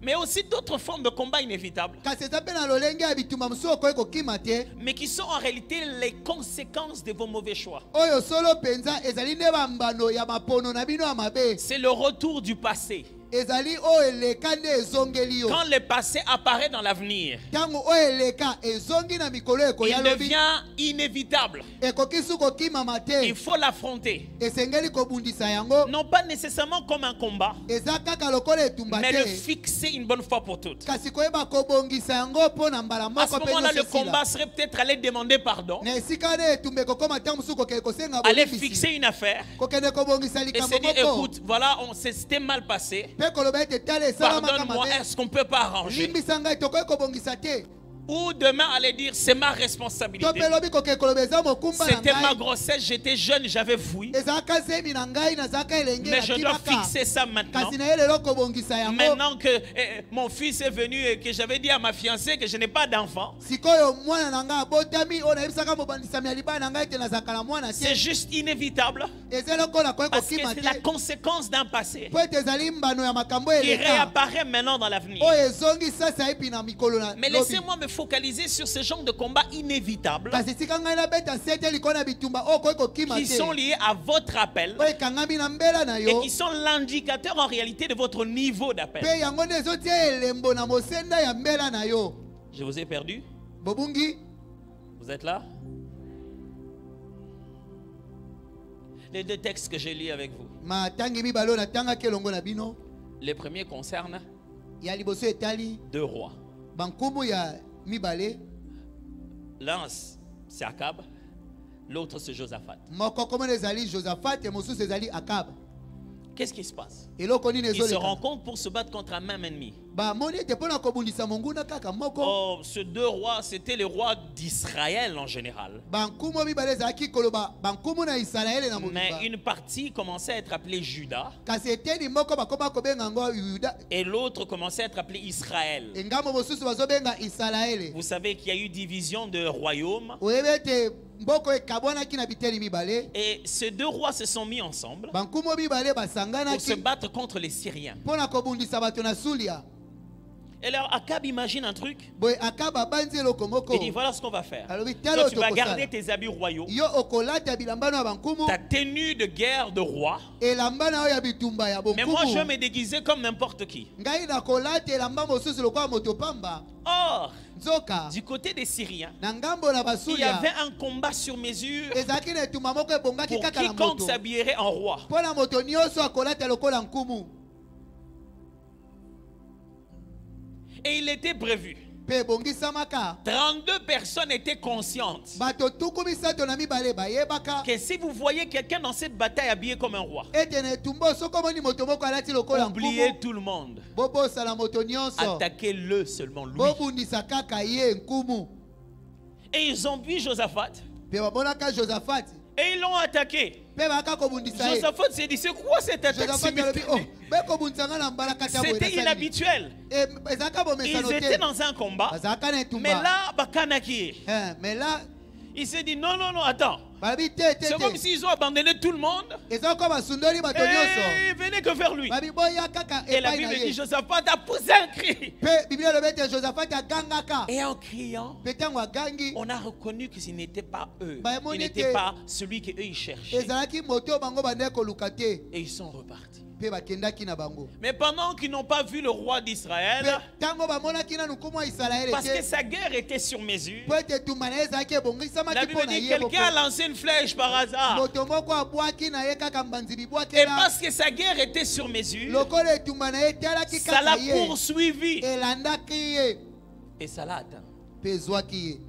[SPEAKER 1] Mais aussi d'autres formes de combats inévitables.
[SPEAKER 2] Kasi eza pe na lolenge ya bitumba mosusu okoki kokima te.
[SPEAKER 1] Mais qui sont en réalité les conséquences de vos mauvais choix.
[SPEAKER 2] Oyo solo penza ezali nde bambano ya mapono na bino ya mabe.
[SPEAKER 1] C'est le retour du passé.
[SPEAKER 2] Ezali oyo eleka nde ezongeli yo.
[SPEAKER 1] Quand le passé apparaît dans l'avenir,
[SPEAKER 2] Tango oyo eleka ezongi na mikolo ekoya
[SPEAKER 1] il
[SPEAKER 2] lobi.
[SPEAKER 1] devient inévitable.
[SPEAKER 2] Ekoki su kokimama te.
[SPEAKER 1] Il faut l'affronter.
[SPEAKER 2] Esengeli kobundisa yango.
[SPEAKER 1] Non pas nécessairement comme un combat,
[SPEAKER 2] Eza kaka lokola etumba
[SPEAKER 1] mais le
[SPEAKER 2] te.
[SPEAKER 1] fixer une bonne fois pour toutes.
[SPEAKER 2] Kasi koyeba kobongisa yango mpo na mbala
[SPEAKER 1] À
[SPEAKER 2] moko
[SPEAKER 1] ce
[SPEAKER 2] mpe
[SPEAKER 1] moment-là, le
[SPEAKER 2] nyonso esila.
[SPEAKER 1] combat serait peut-être aller demander pardon,
[SPEAKER 2] Na esika nde etumba ekokoma ntango mosusu kokende kosenga
[SPEAKER 1] aller
[SPEAKER 2] bolimbisi.
[SPEAKER 1] fixer une affaire
[SPEAKER 2] Kokende kobongisa
[SPEAKER 1] et
[SPEAKER 2] likambo
[SPEAKER 1] se dire,
[SPEAKER 2] moko.
[SPEAKER 1] écoute, voilà, c'était mal passé.
[SPEAKER 2] Mpe koloba ete tala esalamaka
[SPEAKER 1] Pardonne-moi,
[SPEAKER 2] mabe.
[SPEAKER 1] est-ce qu'on peut pas arranger?
[SPEAKER 2] Limbisa ngai tokoki kobongisa te.
[SPEAKER 1] Ou demain aller dire, c'est ma
[SPEAKER 2] To
[SPEAKER 1] responsabilité.
[SPEAKER 2] mpe lobi kokende koloba eza mokumba na
[SPEAKER 1] C'était ma
[SPEAKER 2] ngai.
[SPEAKER 1] grossesse, j'étais jeune, j'avais fui.
[SPEAKER 2] Ezalaka zemi na ngai nazalaka elenge
[SPEAKER 1] Mais je dois
[SPEAKER 2] nakimaka.
[SPEAKER 1] fixer ça maintenant.
[SPEAKER 2] Kasi na ye lelo kobongisa yango.
[SPEAKER 1] Maintenant que mon fils est venu et que j'avais dit à ma fiancée que je n'ai pas d'enfant,
[SPEAKER 2] Sikoyo mwana na ngai abotami oyo nayebisaka mobandisami ya libala na ngai ete nazalaka na mwana
[SPEAKER 1] c'est
[SPEAKER 2] te.
[SPEAKER 1] juste inévitable
[SPEAKER 2] Eza eloko nakoki
[SPEAKER 1] parce que
[SPEAKER 2] kokima
[SPEAKER 1] c'est la
[SPEAKER 2] te.
[SPEAKER 1] conséquence d'un passé
[SPEAKER 2] Po ete ezali mbano ya makambo
[SPEAKER 1] qui
[SPEAKER 2] eleka.
[SPEAKER 1] réapparaît maintenant dans l'avenir.
[SPEAKER 2] Oyo ezongi sasa epi na mikolo na
[SPEAKER 1] Mais
[SPEAKER 2] lobi.
[SPEAKER 1] laissez-moi me focaliser sur ce genre de combat inévitable
[SPEAKER 2] Kasi sika ngai nabeta sete likolo na bitumba oyo koki kokima
[SPEAKER 1] qui
[SPEAKER 2] te.
[SPEAKER 1] sont liés à votre appel
[SPEAKER 2] Oyo ekangami na mbela na
[SPEAKER 1] et
[SPEAKER 2] yo.
[SPEAKER 1] qui sont l'indicateur en réalité de votre niveau d'appel.
[SPEAKER 2] Pe yango nde ezotia elembo na mosenda ya mbela na yo.
[SPEAKER 1] Je vous ai perdu?
[SPEAKER 2] Bobungi
[SPEAKER 1] Vous êtes là? Les deux textes que j'ai lus avec vous.
[SPEAKER 2] matangi mibale oyo natangaki elongo na bino.
[SPEAKER 1] Le premier concerne
[SPEAKER 2] Ya liboso etali
[SPEAKER 1] deux rois.
[SPEAKER 2] bankumu ya mibale.
[SPEAKER 1] L'un, c'est Akab, l'autre, c'est Josaphat.
[SPEAKER 2] Moko komona ezali Josaphat et mosusu ezali Akab.
[SPEAKER 1] Qu'est-ce qui se passe?
[SPEAKER 2] Eloko nini
[SPEAKER 1] Ils se
[SPEAKER 2] ezoleka.
[SPEAKER 1] rencontrent pour se battre contre un même ennemi.
[SPEAKER 2] Bamoni ete mpona kobundisa monguna kaka moko.
[SPEAKER 1] Oh, ces deux rois, c'était les rois d'Israël en général.
[SPEAKER 2] Bankumu mibale ezalaki koloba bankumu na Israele na
[SPEAKER 1] Mais
[SPEAKER 2] mobimba.
[SPEAKER 1] une partie commençait à être appelée Juda
[SPEAKER 2] Kasi eteni moko bakoma kobenga yango Yuda.
[SPEAKER 1] et l'autre commençait à être appelée Israël.
[SPEAKER 2] Engambo mosusu bazobenga Israele.
[SPEAKER 1] Vous savez qu'il y a eu division de royaumes
[SPEAKER 2] Oyebi ete mboko ekabwanaki na biteni mibale.
[SPEAKER 1] et ces deux rois se sont mis ensemble
[SPEAKER 2] Bankumu mibale
[SPEAKER 1] pour se
[SPEAKER 2] basanganaki
[SPEAKER 1] battre contre les Syriens.
[SPEAKER 2] mpona kobundisa bato na Sulia.
[SPEAKER 1] Et alors Akab imagine un truc.
[SPEAKER 2] boye Akab abanzi eloko moko.
[SPEAKER 1] Il dit voilà ce qu'on va faire.
[SPEAKER 2] alobi
[SPEAKER 1] Toi,
[SPEAKER 2] talo
[SPEAKER 1] tu vas
[SPEAKER 2] tokosala.
[SPEAKER 1] garder tes habits royaux,
[SPEAKER 2] Yo okolata bilamba na bankumu
[SPEAKER 1] ta tenue de guerre de roi.
[SPEAKER 2] elamba na yo ya bitumba ya
[SPEAKER 1] Mais moi je vais
[SPEAKER 2] bonkumu.
[SPEAKER 1] me déguiser comme n'importe qui.
[SPEAKER 2] Ngai nakolata elamba mosusu lokola moto pamba.
[SPEAKER 1] Or,
[SPEAKER 2] Nzoka
[SPEAKER 1] du côté des Syriens,
[SPEAKER 2] na ngambo na
[SPEAKER 1] il y
[SPEAKER 2] basulia
[SPEAKER 1] avait un combat sur mesure
[SPEAKER 2] ezalaki na etumba moko ebongaki
[SPEAKER 1] pour
[SPEAKER 2] kaka na
[SPEAKER 1] quiconque
[SPEAKER 2] moto.
[SPEAKER 1] s'habillerait en roi.
[SPEAKER 2] Mpo na moto nyonso akolata lokola nkumu.
[SPEAKER 1] Et il était prévu.
[SPEAKER 2] Mpe ebongisamaka
[SPEAKER 1] 32 personnes étaient conscientes
[SPEAKER 2] bato tuku misato na mibale bayebaka
[SPEAKER 1] que si vous voyez quelqu'un dans cette bataille habillé comme un roi,
[SPEAKER 2] ete na etumba soko omoni moto moko alati lokola
[SPEAKER 1] oubliez
[SPEAKER 2] nkumu
[SPEAKER 1] tout le monde.
[SPEAKER 2] bobosala moto nyonso
[SPEAKER 1] Attaquez-le seulement lui.
[SPEAKER 2] bobundisa kaka ye nkumu.
[SPEAKER 1] Et ils ont vu Josaphat
[SPEAKER 2] Mpe bamonaka Josaphat
[SPEAKER 1] et ils l'ont attaqué.
[SPEAKER 2] mpe baka kobundisa ye.
[SPEAKER 1] Josaphat s'est dit c'est quoi cette attaque
[SPEAKER 2] Josaphat alobi oh
[SPEAKER 1] simultanée?
[SPEAKER 2] bekobundisa nga na mbala kati ya boye
[SPEAKER 1] C'était
[SPEAKER 2] nasaleli.
[SPEAKER 1] inhabituel.
[SPEAKER 2] Ezalaka bomesano
[SPEAKER 1] Ils étaient
[SPEAKER 2] te
[SPEAKER 1] dans un combat.
[SPEAKER 2] bazalaka na
[SPEAKER 1] Mais
[SPEAKER 2] etumba.
[SPEAKER 1] là, Bakanaki,
[SPEAKER 2] Mais là
[SPEAKER 1] il s'est dit non, non, non, attends.
[SPEAKER 2] balobi te te
[SPEAKER 1] C'est comme
[SPEAKER 2] te
[SPEAKER 1] s'ils ont abandonné tout le monde
[SPEAKER 2] eza ko basundoli bato nyonso
[SPEAKER 1] et venez que vers lui.
[SPEAKER 2] babi boya kaka
[SPEAKER 1] Et la
[SPEAKER 2] epai na
[SPEAKER 1] Bible dit
[SPEAKER 2] ye.
[SPEAKER 1] Josaphat a poussé un cri.
[SPEAKER 2] Mpe biblia elobi ete Josaphat agangaka
[SPEAKER 1] Et en criant,
[SPEAKER 2] mpe ntango agangi
[SPEAKER 1] on a reconnu que ce n'était pas eux.
[SPEAKER 2] Bah,
[SPEAKER 1] Il n'était
[SPEAKER 2] monete.
[SPEAKER 1] pas celui qu'eux ils cherchaient.
[SPEAKER 2] ezalaki moto oyo bango bandeki koluka te
[SPEAKER 1] Et ils sont repartis.
[SPEAKER 2] mpe bakendaki na bango.
[SPEAKER 1] Mais pendant qu'ils n'ont pas vu le roi d'Israël,
[SPEAKER 2] Mpe ntango bamonaki nanu nkumu ya Isalaele
[SPEAKER 1] parce que
[SPEAKER 2] te
[SPEAKER 1] sa guerre était sur mesure,
[SPEAKER 2] mpo ete etumba na ye ezalaki
[SPEAKER 1] la
[SPEAKER 2] ebongisamaki
[SPEAKER 1] Bible
[SPEAKER 2] mpo na
[SPEAKER 1] dit
[SPEAKER 2] ye
[SPEAKER 1] quelqu'un a lancé une flèche par hasard.
[SPEAKER 2] moto moko abwaki na ye kaka mbanzi
[SPEAKER 1] Et
[SPEAKER 2] bibwakela
[SPEAKER 1] parce que sa guerre était sur mesure,
[SPEAKER 2] lokola etumba na ye etalaki
[SPEAKER 1] ça l'a
[SPEAKER 2] kaka ye
[SPEAKER 1] poursuivi.
[SPEAKER 2] elandaki ye
[SPEAKER 1] Et ça l'a atteint.
[SPEAKER 2] mpe ezwaki ye.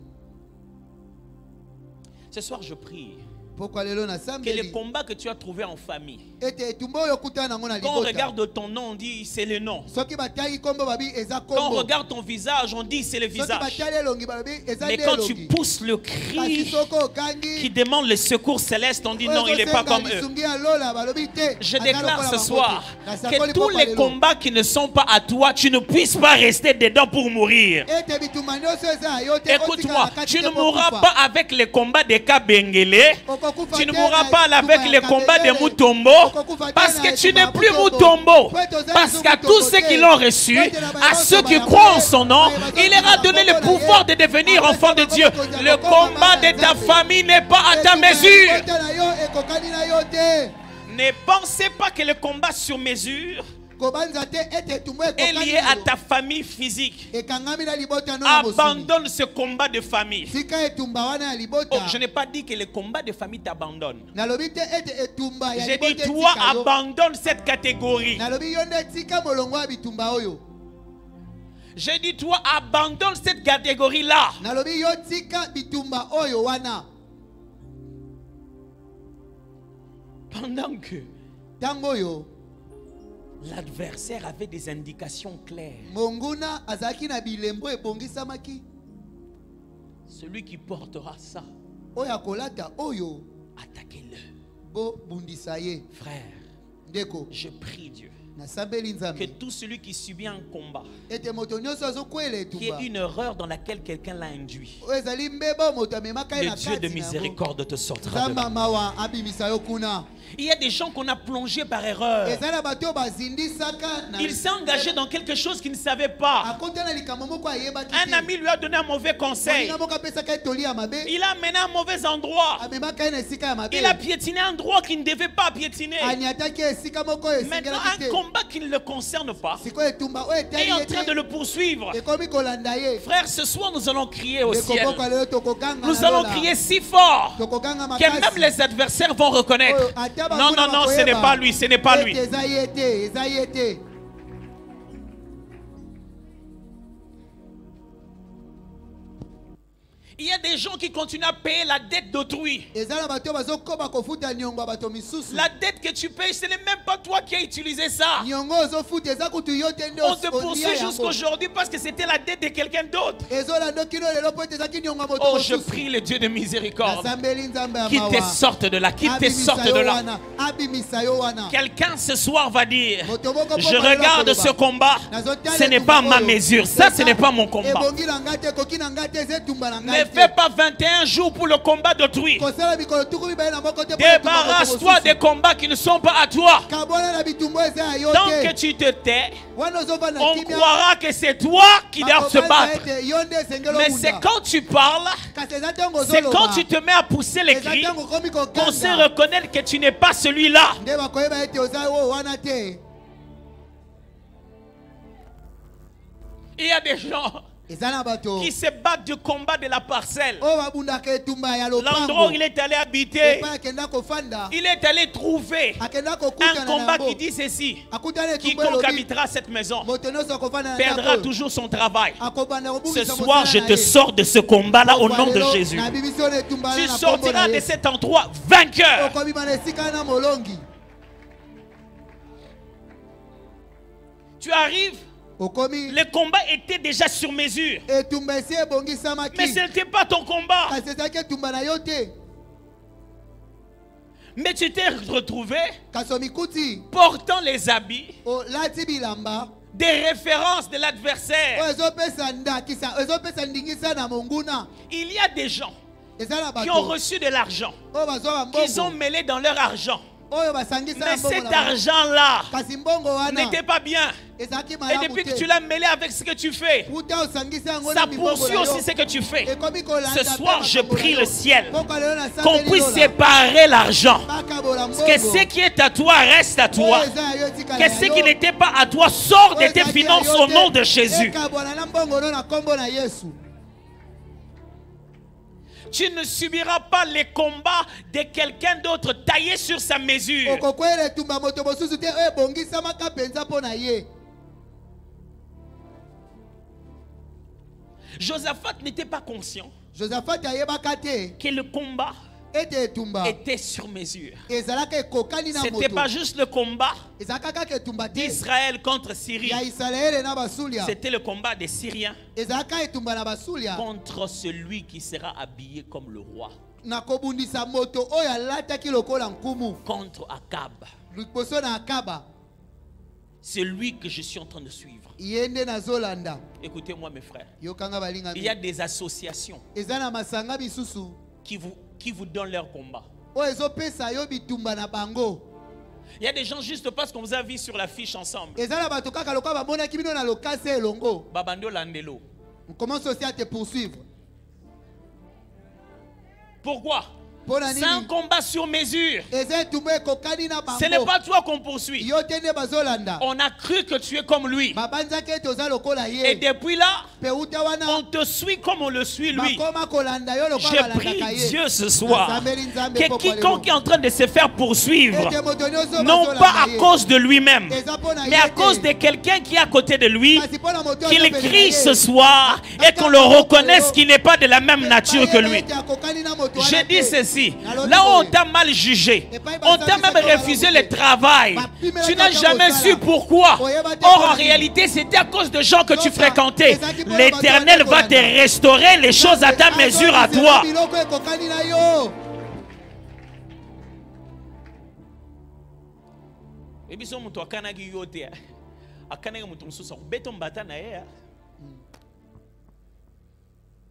[SPEAKER 1] Ce soir, je prie
[SPEAKER 2] Pokwa lelo
[SPEAKER 1] que le
[SPEAKER 2] nasambeli
[SPEAKER 1] combat que tu as trouvé en famille,
[SPEAKER 2] ete etumba oyo okutana nango na
[SPEAKER 1] quand on
[SPEAKER 2] libota
[SPEAKER 1] regarde ton nom, on dit c'est le nom.
[SPEAKER 2] soki batali kombo babi eza
[SPEAKER 1] Quand on
[SPEAKER 2] kombo
[SPEAKER 1] regarde ton visage, on dit c'est le
[SPEAKER 2] soki
[SPEAKER 1] visage.
[SPEAKER 2] batali elongi balobi eza
[SPEAKER 1] Mais
[SPEAKER 2] nde
[SPEAKER 1] quand tu
[SPEAKER 2] elongi
[SPEAKER 1] pousses le
[SPEAKER 2] kasi
[SPEAKER 1] cri
[SPEAKER 2] soko
[SPEAKER 1] qui
[SPEAKER 2] okangi
[SPEAKER 1] demande le secours céleste, on dit
[SPEAKER 2] oyo
[SPEAKER 1] non, il n'est pas
[SPEAKER 2] kosenga
[SPEAKER 1] comme eux.
[SPEAKER 2] lisungi ya lola balobi te
[SPEAKER 1] Je
[SPEAKER 2] aza
[SPEAKER 1] déclare
[SPEAKER 2] lokola
[SPEAKER 1] ce
[SPEAKER 2] bango
[SPEAKER 1] soir
[SPEAKER 2] te. Nasakoli
[SPEAKER 1] que tous
[SPEAKER 2] pokwa
[SPEAKER 1] les
[SPEAKER 2] lelo.
[SPEAKER 1] combats qui ne sont pas à toi, tu ne puisses pas rester dedans pour mourir.
[SPEAKER 2] ete bitumba nyonso eza yo te
[SPEAKER 1] Écoute-moi,
[SPEAKER 2] otikala kati
[SPEAKER 1] tu
[SPEAKER 2] te
[SPEAKER 1] ne
[SPEAKER 2] po
[SPEAKER 1] mourras
[SPEAKER 2] kufa.
[SPEAKER 1] pas avec les combats des Kabengele.
[SPEAKER 2] Okokufa
[SPEAKER 1] Tu ne
[SPEAKER 2] te
[SPEAKER 1] mourras
[SPEAKER 2] na
[SPEAKER 1] pas
[SPEAKER 2] bitumba
[SPEAKER 1] avec
[SPEAKER 2] ya
[SPEAKER 1] les combats des
[SPEAKER 2] Kabengele.
[SPEAKER 1] Mutombo.
[SPEAKER 2] Okokufa te
[SPEAKER 1] Parce
[SPEAKER 2] na
[SPEAKER 1] que tu
[SPEAKER 2] bitumba
[SPEAKER 1] n'es
[SPEAKER 2] ya
[SPEAKER 1] plus
[SPEAKER 2] Mutombo.
[SPEAKER 1] Mutombo.
[SPEAKER 2] Po ete ozali
[SPEAKER 1] Parce
[SPEAKER 2] su
[SPEAKER 1] qu'à tous
[SPEAKER 2] Mutombo
[SPEAKER 1] ceux
[SPEAKER 2] te.
[SPEAKER 1] qui l'ont reçu,
[SPEAKER 2] Po ete na
[SPEAKER 1] à
[SPEAKER 2] bango
[SPEAKER 1] ceux qui
[SPEAKER 2] ba
[SPEAKER 1] croient en
[SPEAKER 2] yakobe,
[SPEAKER 1] son nom,
[SPEAKER 2] ba yakobe
[SPEAKER 1] il leur a donné le
[SPEAKER 2] na ye.
[SPEAKER 1] pouvoir de devenir
[SPEAKER 2] Apesa
[SPEAKER 1] enfant de
[SPEAKER 2] bango
[SPEAKER 1] Dieu.
[SPEAKER 2] bakozala
[SPEAKER 1] Le
[SPEAKER 2] kokoma
[SPEAKER 1] combat
[SPEAKER 2] bana
[SPEAKER 1] de ta
[SPEAKER 2] Nzambe.
[SPEAKER 1] famille n'est pas à ta
[SPEAKER 2] Etumba ya
[SPEAKER 1] mesure.
[SPEAKER 2] libota na yo ekokani na yo te.
[SPEAKER 1] Ne pensez pas que le combat sur mesure
[SPEAKER 2] Kobanza te ete etumba
[SPEAKER 1] est
[SPEAKER 2] ekokani
[SPEAKER 1] lié
[SPEAKER 2] na
[SPEAKER 1] à
[SPEAKER 2] yo.
[SPEAKER 1] ta famille physique.
[SPEAKER 2] Ekangami na libota no ya mosuni.
[SPEAKER 1] Abandonne ce combat de famille.
[SPEAKER 2] Tika etumba wana ya
[SPEAKER 1] Oh,
[SPEAKER 2] libota.
[SPEAKER 1] je n'ai pas dit que le combat de famille t'abandonne.
[SPEAKER 2] Nalobi te ete etumba ya
[SPEAKER 1] J'ai dit,
[SPEAKER 2] libota
[SPEAKER 1] toi,
[SPEAKER 2] etika yo.
[SPEAKER 1] abandonne cette catégorie.
[SPEAKER 2] Nalobi yo nde tika molongo ya bitumba oyo.
[SPEAKER 1] J'ai dit, toi, abandonne cette catégorie-là.
[SPEAKER 2] Nalobi yo tika bitumba oyo wana.
[SPEAKER 1] Pendant que
[SPEAKER 2] Tango oyo
[SPEAKER 1] l'adversaire avait des indications claires.
[SPEAKER 2] monguna azalaki na bilembo ebongisamaki.
[SPEAKER 1] Celui qui portera ça,
[SPEAKER 2] Oyo akolata oyo
[SPEAKER 1] attaquez-le.
[SPEAKER 2] bo bundisa ye.
[SPEAKER 1] Frère,
[SPEAKER 2] Ndeko
[SPEAKER 1] je prie Dieu
[SPEAKER 2] nasambeli
[SPEAKER 1] que
[SPEAKER 2] Nzambe
[SPEAKER 1] tout celui qui subit un combat,
[SPEAKER 2] ete moto nyonso azokwela
[SPEAKER 1] qui est
[SPEAKER 2] etumba
[SPEAKER 1] une erreur dans laquelle quelqu'un l'a induit,
[SPEAKER 2] oyo ezali mbeba moto amemaka ye
[SPEAKER 1] le
[SPEAKER 2] na
[SPEAKER 1] Dieu de
[SPEAKER 2] kati na yango.
[SPEAKER 1] miséricorde te sortira de
[SPEAKER 2] Nzambe
[SPEAKER 1] là.
[SPEAKER 2] mawa abimisa yo kuna.
[SPEAKER 1] Il y a des gens qu'on a plongés par erreur.
[SPEAKER 2] Ezali na bato oyo bazindisaka na
[SPEAKER 1] Il s'est engagé dans quelque chose qu'il ne savait pas.
[SPEAKER 2] akota na likambo moko ayebaki
[SPEAKER 1] Un
[SPEAKER 2] te.
[SPEAKER 1] ami lui a donné un mauvais conseil.
[SPEAKER 2] Moninga moko apesaka ye toli ya mabe
[SPEAKER 1] Il a mené à un mauvais endroit.
[SPEAKER 2] amemaka ye na esika ya mabe
[SPEAKER 1] Il a piétiné un droit qu'il ne devait pas piétiner.
[SPEAKER 2] aniataki ye esika moko oyo
[SPEAKER 1] Maintenant,
[SPEAKER 2] esengelaki
[SPEAKER 1] un
[SPEAKER 2] te.
[SPEAKER 1] combat qui ne le concerne pas
[SPEAKER 2] Sikoyo etumba oyo
[SPEAKER 1] est
[SPEAKER 2] etali
[SPEAKER 1] en
[SPEAKER 2] ye
[SPEAKER 1] train de
[SPEAKER 2] te
[SPEAKER 1] le poursuivre.
[SPEAKER 2] ekomi kolanda ye.
[SPEAKER 1] Frère, ce soir, nous allons crier au ciel.
[SPEAKER 2] Ekoboko lelo tokoganga
[SPEAKER 1] Nous
[SPEAKER 2] na
[SPEAKER 1] allons
[SPEAKER 2] lola.
[SPEAKER 1] crier si fort
[SPEAKER 2] Tokoganga
[SPEAKER 1] que même
[SPEAKER 2] makasi.
[SPEAKER 1] les adversaires vont reconnaître.
[SPEAKER 2] Oyo, ata
[SPEAKER 1] Non,
[SPEAKER 2] bakuna
[SPEAKER 1] non, non, ce
[SPEAKER 2] bakoyeba.
[SPEAKER 1] n'est pas lui, ce n'est pas lui.
[SPEAKER 2] Ete eza ye te, eza ye te.
[SPEAKER 1] Il y a des gens qui continuent à payer la dette d'autrui.
[SPEAKER 2] Eza na bato bazokoba kofuta niongo ya bato misusu.
[SPEAKER 1] La dette que tu payes, ce n'est même pas toi qui as utilisé ça.
[SPEAKER 2] Niongo ozofuta eza kutu yo te nde
[SPEAKER 1] On te
[SPEAKER 2] olia
[SPEAKER 1] poursuit
[SPEAKER 2] yango.
[SPEAKER 1] jusqu'aujourd'hui parce que c'était la dette de quelqu'un d'autre.
[SPEAKER 2] Ezolanda kino lelo po ete ezaki niongo ya moto
[SPEAKER 1] Oh, je
[SPEAKER 2] mosusu.
[SPEAKER 1] prie le Dieu de miséricorde
[SPEAKER 2] Nasambeli Nzambe ya
[SPEAKER 1] qui te
[SPEAKER 2] mawa.
[SPEAKER 1] sorte de là, qui te
[SPEAKER 2] Abimisa
[SPEAKER 1] sorte
[SPEAKER 2] yo
[SPEAKER 1] de là.
[SPEAKER 2] wana, abimisa yo wana.
[SPEAKER 1] Quelqu'un ce soir va dire,
[SPEAKER 2] Moto moko
[SPEAKER 1] je
[SPEAKER 2] po koloba
[SPEAKER 1] regarde
[SPEAKER 2] koloba.
[SPEAKER 1] ce combat,
[SPEAKER 2] Nazotala
[SPEAKER 1] ce n'est
[SPEAKER 2] etumba
[SPEAKER 1] pas ma
[SPEAKER 2] oyo.
[SPEAKER 1] mesure, ça ce
[SPEAKER 2] Eza
[SPEAKER 1] n'est pas mon combat.
[SPEAKER 2] ebongi na nga te, ekoki na nga te, eza etumba na ngai
[SPEAKER 1] Mais fais pas 21 jours pour le combat d'autrui. Débarrasse-toi des combats qui ne sont pas à toi. Tant que tu te tais, on croira que c'est toi qui dois se battre. Mais c'est quand tu parles, c'est quand tu te mets à pousser les cris, qu'on sait reconnaître que tu n'es pas celui-là. Il y a des gens qui se battent du combat de la parcelle. L'endroit où il est allé habiter, il est allé trouver un combat qui dit ceci: quiconque habitera cette maison perdra toujours son travail. Ce soir, je te sors de ce combat-là au nom de Jésus. Tu sortiras de cet endroit vainqueur. Tu arrives. Le combat était déjà sur mesure. Mais ce n'était pas ton combat. Mais tu t'es retrouvé portant les habits des références de l'adversaire. Il y a des gens qui ont reçu de l'argent, qu'ils ont mêlé dans leur argent. Mais cet argent-là n'était pas bien. Et depuis que tu l'as mêlé avec ce que tu fais, ça poursuit aussi ce que tu fais. Ce soir, je prie le ciel qu'on puisse séparer l'argent. Que ce qui est à toi reste à toi. Que ce qui n'était pas à toi sort de tes finances au nom de Jésus. Tu ne subiras pas les combats de quelqu'un d'autre taillé sur sa mesure. Josaphat n'était pas conscient que le combat était sur mesure. Ce n'était pas juste le combat d'Israël contre Syrie. C'était le combat des Syriens contre celui qui sera habillé comme le roi. Contre Akab. C'est lui que je suis en train de suivre. Écoutez-moi mes frères. Il y a des associations qui vous donnent leur combat. Il y a des gens juste parce qu'on vous a vu sur l'affiche ensemble. Babando Landelo.
[SPEAKER 2] On commence aussi à te poursuivre.
[SPEAKER 1] Pourquoi? C'est un combat sur mesure. Ce n'est pas toi qu'on poursuit. On a cru que tu es comme lui. Et depuis là, on te suit comme on le suit lui. Je prie Dieu ce soir que quiconque est en train de se faire poursuivre, non pas à cause de lui-même, mais à cause de quelqu'un qui est à côté de lui, qu'il crie ce soir et qu'on le reconnaisse qu'il n'est pas de la même nature que lui. Je dis ceci. Là où on t'a mal jugé, on t'a même refusé le travail, tu n'as jamais su pourquoi. Or en réalité c'était à cause de gens que tu fréquentais. L'Éternel va te restaurer les choses à ta mesure à toi.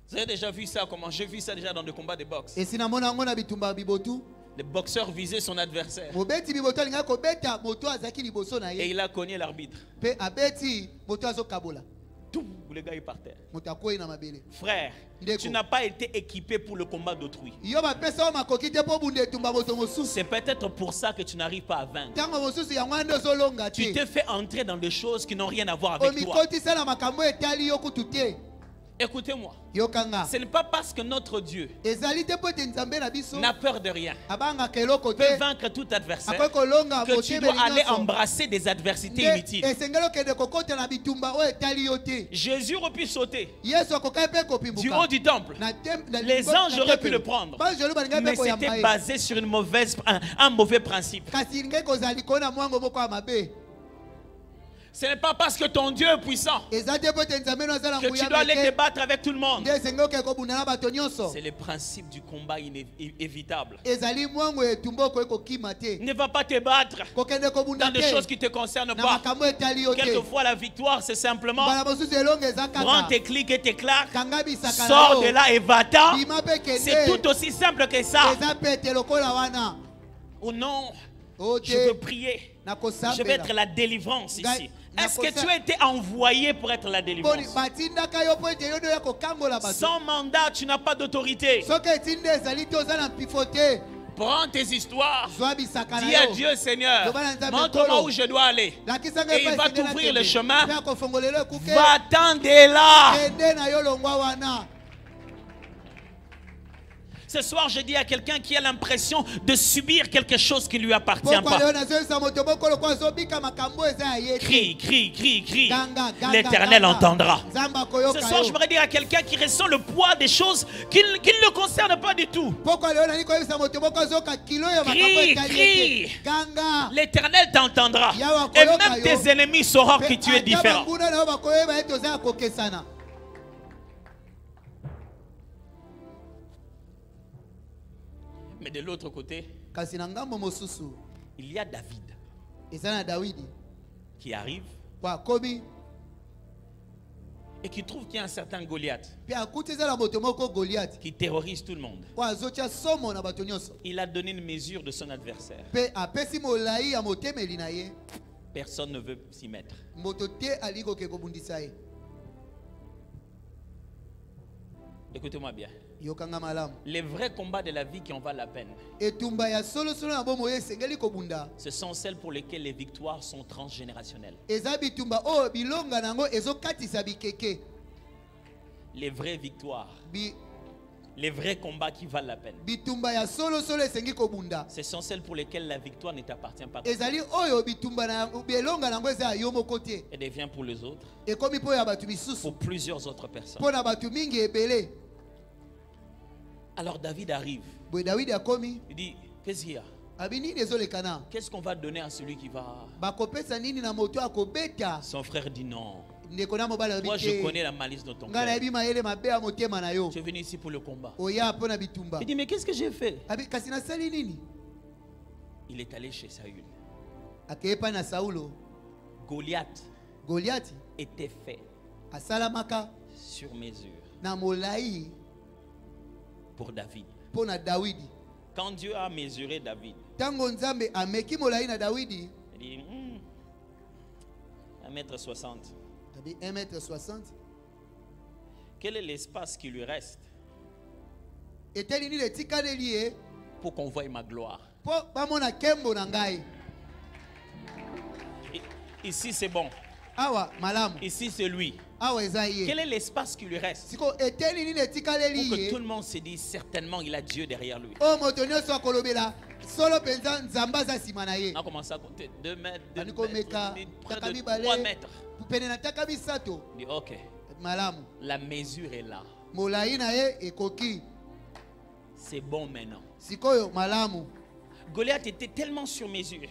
[SPEAKER 1] Vous avez déjà vu ça? Comment j'ai vu ça déjà dans des combats de boxe. Le boxeur visait son adversaire. Et il a cogné l'arbitre. Tout le gars est par terre. Frère, tu n'as pas été équipé pour le combat d'autrui. C'est peut-être pour ça que tu n'arrives pas à vaincre. Tu t'es fait entrer dans des choses qui n'ont rien à voir avec toi. Écoutez-moi, ce n'est pas parce que notre Dieu n'a peur de rien, peut vaincre tout adversaire, que tu dois aller embrasser des adversités inutiles. Jésus aurait pu sauter du haut du temple. Les anges auraient pu le prendre, mais c'était basé sur un mauvais principe. Ce n'est pas parce que ton Dieu est puissant que tu dois aller te battre avec tout le monde. C'est le principe du combat inévitable. Ne va pas te battre dans des choses qui ne te concernent pas. Quelquefois, la victoire, c'est simplement prends tes clics et tes claques, sors de là et va-t'en. C'est tout aussi simple que ça. Ou non, je veux prier. Je vais être la délivrance ici. Est-ce que tu as été envoyé pour être la délivrance? Sans mandat, tu n'as pas d'autorité. Prends tes histoires. Dis à Dieu, Seigneur, montre-moi où je dois aller. Et il va t'ouvrir le chemin. Va-t'en de là. Ce soir, je dis à quelqu'un qui a l'impression de subir quelque chose qui ne lui appartient pas. Crie, crie, crie, crie. L'Éternel entendra. Ce soir, je voudrais dire à quelqu'un qui ressent le poids des choses qui ne le concernent pas du tout. Crie, crie. L'Éternel t'entendra. Et même tes ennemis sauront que tu es différent. Mais de l'autre côté, il y a David qui arrive et qui trouve qu'il y a un certain Goliath qui terrorise tout le monde. Il a donné une mesure de son adversaire. Personne ne veut s'y mettre. Écoutez-moi bien. Les vrais combats de la vie qui en valent la peine, ce sont celles pour lesquelles les victoires sont transgénérationnelles. Les vraies victoires, les vrais combats qui valent la peine, ce sont celles pour lesquelles la victoire ne t'appartient pas. Elle devient pour les autres, pour plusieurs autres personnes. Alors David arrive. Il dit, qu'est-ce qu'il y a? Qu'est-ce qu'on va donner à celui qui va? Son frère dit non. Moi je connais la malice de ton cœur. Tu es venu ici pour le combat. Il dit, mais qu'est-ce que j'ai fait? Il est allé chez Saül. Goliath était fait sur mesure pour David. Quand Dieu a mesuré David, il dit 1m60.
[SPEAKER 2] 1m60.
[SPEAKER 1] Quel est l'espace qui lui reste pour qu'on voie ma gloire? Ici c'est bon. Ici c'est lui. Quel est l'espace qui lui reste pour que tout le monde se dise certainement il a Dieu derrière lui? On commence à compter 2 mètres, 2 mètres, près de 3 mètres. Il dit ok, la mesure est là. C'est bon maintenant. Goliath était tellement sur mesure,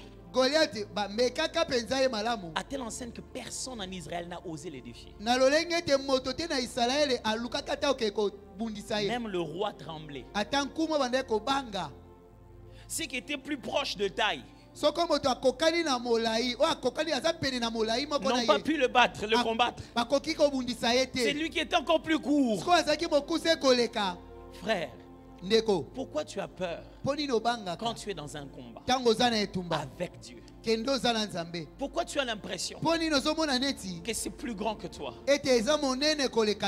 [SPEAKER 1] à telle enseigne que personne en Israël n'a osé les défier. Même le roi tremblait. Ceux qui étaient plus proches de taille n'ont pas pu le battre, le combattre. C'est lui qui est encore plus court. Frère, pourquoi tu as peur quand tu es dans un combat avec Dieu? Pourquoi tu as l'impression que c'est plus grand que toi?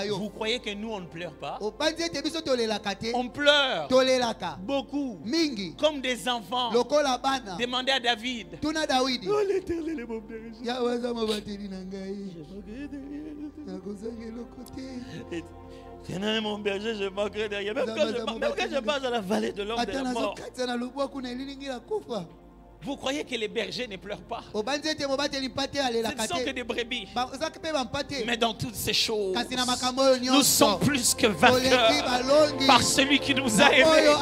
[SPEAKER 1] Vous croyez que nous on ne pleure pas? On pleure beaucoup, comme des enfants. Demandez à David. Oh, l'Éternel est mon berger. L'Éternel est mon berger, je manquerai de rien. Même quand je passe dans la vallée de l'ombre de la mort. Vous croyez que les bergers ne pleurent pas? Ce ne sont que des brebis. Mais dans toutes ces choses, nous sommes plus que vainqueurs par celui qui nous a aimés.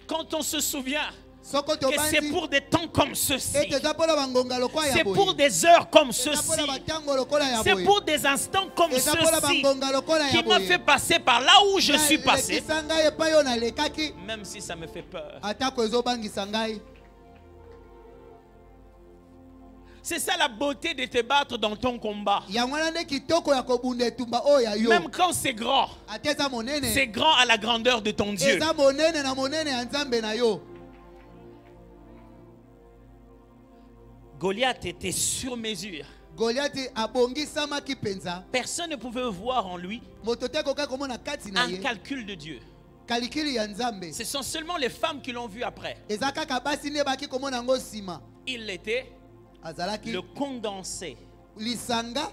[SPEAKER 1] Quand on se souvient
[SPEAKER 2] Soko
[SPEAKER 1] que c'est
[SPEAKER 2] tobandi
[SPEAKER 1] pour des temps comme ceci.
[SPEAKER 2] ete eza mpona bangonga lokola ya
[SPEAKER 1] C'est
[SPEAKER 2] boye.
[SPEAKER 1] pour des heures comme
[SPEAKER 2] Eza
[SPEAKER 1] ceci.
[SPEAKER 2] mpona batango lokola ya
[SPEAKER 1] C'est
[SPEAKER 2] boye.
[SPEAKER 1] pour des instants comme
[SPEAKER 2] Eza mpona
[SPEAKER 1] ceci
[SPEAKER 2] bangonga lokola ya
[SPEAKER 1] qui m'a
[SPEAKER 2] boye.
[SPEAKER 1] fait passer par là où je suis passé.
[SPEAKER 2] Lekisa ngai epai oyo nalekaki
[SPEAKER 1] Même si ça me fait peur.
[SPEAKER 2] atako ezobangisa ngai.
[SPEAKER 1] C'est ça la beauté de te battre dans ton combat.
[SPEAKER 2] Yango wana nde kitoko ya kobunda etumba oyo ya yo.
[SPEAKER 1] Même quand c'est grand.
[SPEAKER 2] Ate eza monene.
[SPEAKER 1] C'est grand à la grandeur de ton Dieu.
[SPEAKER 2] Eza monene na monene ya Nzambe na yo.
[SPEAKER 1] Goliath était sur mesure.
[SPEAKER 2] Goliath abongisamaki penza.
[SPEAKER 1] Personne ne pouvait voir en lui
[SPEAKER 2] Moto te koka komona kati na
[SPEAKER 1] un
[SPEAKER 2] ye.
[SPEAKER 1] calcul de Dieu.
[SPEAKER 2] Kalikili ya Nzambe.
[SPEAKER 1] Ce sont seulement les femmes qui l'ont vu après.
[SPEAKER 2] Eza kaka basi nde baki komona yango sima.
[SPEAKER 1] Il était
[SPEAKER 2] Azalaki
[SPEAKER 1] le condensé,
[SPEAKER 2] lisanga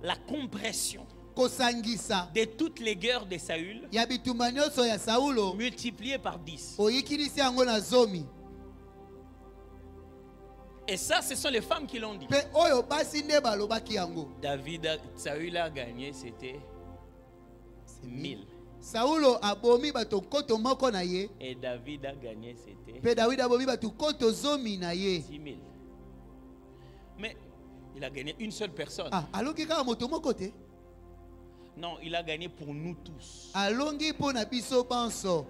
[SPEAKER 1] la compression
[SPEAKER 2] kosangisa
[SPEAKER 1] de toutes les guerres de Saül
[SPEAKER 2] ya bitumba nyonso ya Saulo
[SPEAKER 1] multipliées par 10.
[SPEAKER 2] oyikilisi yango na zomi.
[SPEAKER 1] Et ça, ce sont les femmes qui l'ont dit.
[SPEAKER 2] Pe oyo basi nde balobaki yango.
[SPEAKER 1] Saül a gagné, c'était 1000.
[SPEAKER 2] Saulo abomi bato koto moko na ye.
[SPEAKER 1] Et David a gagné, c'était
[SPEAKER 2] Pe David abomi bato koto zomi na ye.
[SPEAKER 1] 6000. Mais il a gagné une seule personne.
[SPEAKER 2] Ah, alongi kaka moto moko te.
[SPEAKER 1] Non, il a gagné pour nous tous.
[SPEAKER 2] Alongi po na biso banso.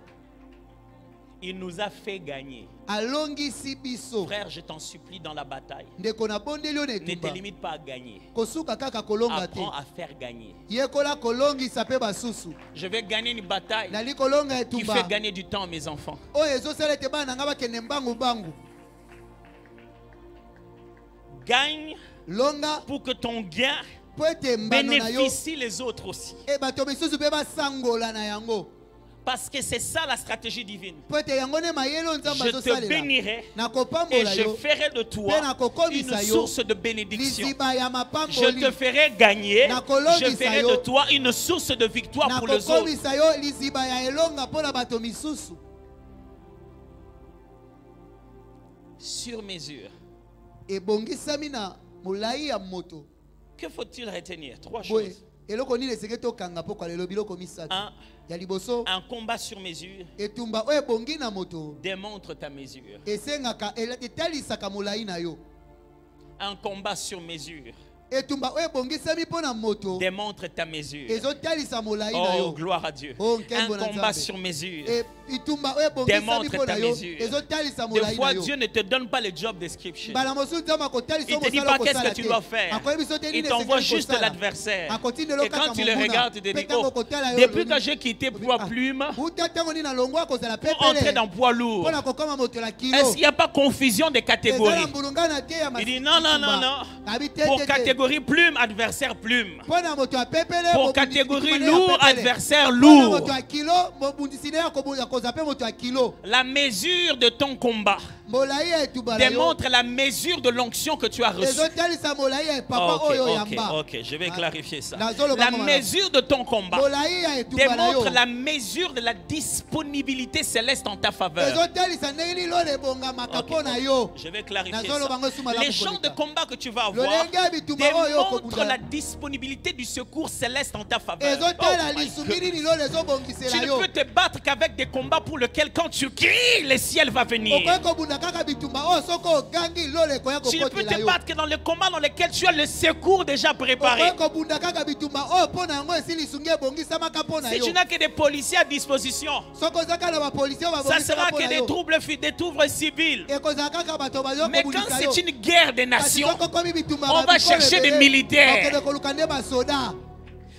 [SPEAKER 1] Il nous a fait gagner.
[SPEAKER 2] Alongi si biso.
[SPEAKER 1] Frère, je t'en supplie dans la bataille.
[SPEAKER 2] Ndeko na bondeli yo
[SPEAKER 1] Ne te
[SPEAKER 2] netumba.
[SPEAKER 1] limite pas à gagner.
[SPEAKER 2] Kosuka kaka kolonga te.
[SPEAKER 1] Apprends à faire gagner.
[SPEAKER 2] Yekola kolongisa pe basusu.
[SPEAKER 1] Je vais gagner une bataille
[SPEAKER 2] Nali kolonga
[SPEAKER 1] qui
[SPEAKER 2] etumba.
[SPEAKER 1] fait gagner du temps à mes enfants.
[SPEAKER 2] Oyo ezosala ete bana nga bakende mbangu bangu.
[SPEAKER 1] Gagne
[SPEAKER 2] Longa
[SPEAKER 1] pour que ton gain
[SPEAKER 2] po ete mbano na yo.
[SPEAKER 1] bénéficie les autres aussi.
[SPEAKER 2] E bato misusu pe basangola na yango.
[SPEAKER 1] Parce que c'est ça la stratégie divine.
[SPEAKER 2] Po ete yango ne mayelo Nzambe
[SPEAKER 1] Je te
[SPEAKER 2] azosalela.
[SPEAKER 1] bénirai
[SPEAKER 2] Na
[SPEAKER 1] et
[SPEAKER 2] kopambola
[SPEAKER 1] je
[SPEAKER 2] yo.
[SPEAKER 1] ferai de toi une source de bénédiction.
[SPEAKER 2] Liziba ya
[SPEAKER 1] Je
[SPEAKER 2] mapamboli.
[SPEAKER 1] te ferai gagner,
[SPEAKER 2] Nakolongisa
[SPEAKER 1] je ferai
[SPEAKER 2] yo.
[SPEAKER 1] de toi une source de victoire
[SPEAKER 2] Na
[SPEAKER 1] pour les autres.
[SPEAKER 2] kokomisa yo liziba ya elonga mpona bato misusu.
[SPEAKER 1] Sur mesure.
[SPEAKER 2] Ebongisami na molai ya moto.
[SPEAKER 1] Que faut-il retenir? Trois
[SPEAKER 2] Boye,
[SPEAKER 1] choses.
[SPEAKER 2] eloko nini eseke tokanga po kwa lelo biloko misato. Ya liboso
[SPEAKER 1] Un combat sur mesure
[SPEAKER 2] etumba oyo ebongi na moto
[SPEAKER 1] démontre ta mesure.
[SPEAKER 2] esengaka etalisaka molai na yo.
[SPEAKER 1] Un combat sur mesure
[SPEAKER 2] Etumba oyo ebongisami mpo na moto
[SPEAKER 1] démontre ta mesure.
[SPEAKER 2] ezotalisa molai na
[SPEAKER 1] Oh,
[SPEAKER 2] yo.
[SPEAKER 1] gloire à Dieu.
[SPEAKER 2] Oh,
[SPEAKER 1] Un
[SPEAKER 2] nkembo na
[SPEAKER 1] combat
[SPEAKER 2] Nzambe.
[SPEAKER 1] sur mesure.
[SPEAKER 2] Itumba oyo ebongisami
[SPEAKER 1] Démontre
[SPEAKER 2] mpo
[SPEAKER 1] ta
[SPEAKER 2] na yo
[SPEAKER 1] mesure.
[SPEAKER 2] ezotalisa
[SPEAKER 1] Des
[SPEAKER 2] molai na
[SPEAKER 1] fois,
[SPEAKER 2] yo.
[SPEAKER 1] Dieu ne te donne pas le job description.
[SPEAKER 2] Mbala mosusu Nzambe akotalisa
[SPEAKER 1] Il te dit
[SPEAKER 2] mosala
[SPEAKER 1] pas qu'est-ce
[SPEAKER 2] okosala
[SPEAKER 1] que tu
[SPEAKER 2] te.
[SPEAKER 1] dois faire.
[SPEAKER 2] Akoyebi biso te
[SPEAKER 1] Il
[SPEAKER 2] nini
[SPEAKER 1] t'envoie
[SPEAKER 2] esengeli
[SPEAKER 1] juste
[SPEAKER 2] kosala.
[SPEAKER 1] l'adversaire.
[SPEAKER 2] Akotindela
[SPEAKER 1] Et quand
[SPEAKER 2] kaka
[SPEAKER 1] tu le
[SPEAKER 2] monguna.
[SPEAKER 1] regardes, tu te
[SPEAKER 2] Pe
[SPEAKER 1] dis,
[SPEAKER 2] ntango
[SPEAKER 1] oh,
[SPEAKER 2] okotala yo
[SPEAKER 1] depuis
[SPEAKER 2] loni.
[SPEAKER 1] que j'ai quitté poids plume
[SPEAKER 2] Uta ntango nini nalongwa kozala
[SPEAKER 1] pour entrer
[SPEAKER 2] pepele
[SPEAKER 1] dans poids lourd,
[SPEAKER 2] mpona kokoma moto la kilo.
[SPEAKER 1] est-ce qu'il n'y a pas confusion des
[SPEAKER 2] Ezala
[SPEAKER 1] catégories?
[SPEAKER 2] mbulungana te ya
[SPEAKER 1] Il dit non, non, non, non.
[SPEAKER 2] Abi te
[SPEAKER 1] Pour
[SPEAKER 2] te te.
[SPEAKER 1] catégorie plume, adversaire plume.
[SPEAKER 2] Mpona moto ya pepele
[SPEAKER 1] Pour
[SPEAKER 2] mobundisi
[SPEAKER 1] catégorie
[SPEAKER 2] kimane ya
[SPEAKER 1] lourd,
[SPEAKER 2] pepele.
[SPEAKER 1] adversaire
[SPEAKER 2] Mpona
[SPEAKER 1] lourd.
[SPEAKER 2] moto ya kilo mobundisi ne ya kozala pe moto ya kilo.
[SPEAKER 1] La mesure de ton combat
[SPEAKER 2] Molai ya etumba na yo
[SPEAKER 1] démontre la mesure de l'onction que tu as reçue.
[SPEAKER 2] ezotalisa molai ya papa oyo yamba.
[SPEAKER 1] Ok, je vais clarifier ça.
[SPEAKER 2] Nazoloba
[SPEAKER 1] La
[SPEAKER 2] mama.
[SPEAKER 1] mesure de ton combat
[SPEAKER 2] Molai ya etumba na yo
[SPEAKER 1] démontre la mesure de la disponibilité céleste en ta faveur.
[SPEAKER 2] ezotalisa ndenge nini lolo ebongamaka
[SPEAKER 1] Ok,
[SPEAKER 2] mpo na yo.
[SPEAKER 1] Je vais clarifier
[SPEAKER 2] Nazoloba ngo
[SPEAKER 1] ça.
[SPEAKER 2] suma lamu
[SPEAKER 1] Les champs de
[SPEAKER 2] koleka.
[SPEAKER 1] combat que tu vas avoir
[SPEAKER 2] Lolenge ya bitumba oyo
[SPEAKER 1] démontrent
[SPEAKER 2] okobunda.
[SPEAKER 1] la disponibilité du secours céleste en ta faveur.
[SPEAKER 2] Ezotala
[SPEAKER 1] Oh my
[SPEAKER 2] lisumbi
[SPEAKER 1] God.
[SPEAKER 2] nini lolo
[SPEAKER 1] Tu
[SPEAKER 2] ezobongisela
[SPEAKER 1] ne
[SPEAKER 2] yo.
[SPEAKER 1] peux te battre qu'avec des combats pour lesquels quand tu cries, le ciel va venir.
[SPEAKER 2] Okoki kobunda kaka bitumba oyo soko ogangi lolo ekoya
[SPEAKER 1] Tu ne peux
[SPEAKER 2] kokotela
[SPEAKER 1] te
[SPEAKER 2] yo.
[SPEAKER 1] battre que dans les combats dans lesquels tu as le secours déjà préparé.
[SPEAKER 2] Okoki kobunda kaka bitumba oyo mpo na yango esili lisungi ebongisamaka mpo na
[SPEAKER 1] Si
[SPEAKER 2] yo.
[SPEAKER 1] tu n'as que des policiers à disposition,
[SPEAKER 2] Soko oza kaka na bapolisi oyo
[SPEAKER 1] ça sera
[SPEAKER 2] babongisaka mpo
[SPEAKER 1] que
[SPEAKER 2] na
[SPEAKER 1] des
[SPEAKER 2] yo.
[SPEAKER 1] troubles civils.
[SPEAKER 2] Ekozala kaka bato bazo
[SPEAKER 1] Mais quand
[SPEAKER 2] kobundisa yo.
[SPEAKER 1] c'est une guerre des
[SPEAKER 2] Kasi
[SPEAKER 1] nations,
[SPEAKER 2] soko komi bitumba
[SPEAKER 1] on va
[SPEAKER 2] babikolo
[SPEAKER 1] chercher des
[SPEAKER 2] ebele,
[SPEAKER 1] militaires.
[SPEAKER 2] bakende koluka nde basoda.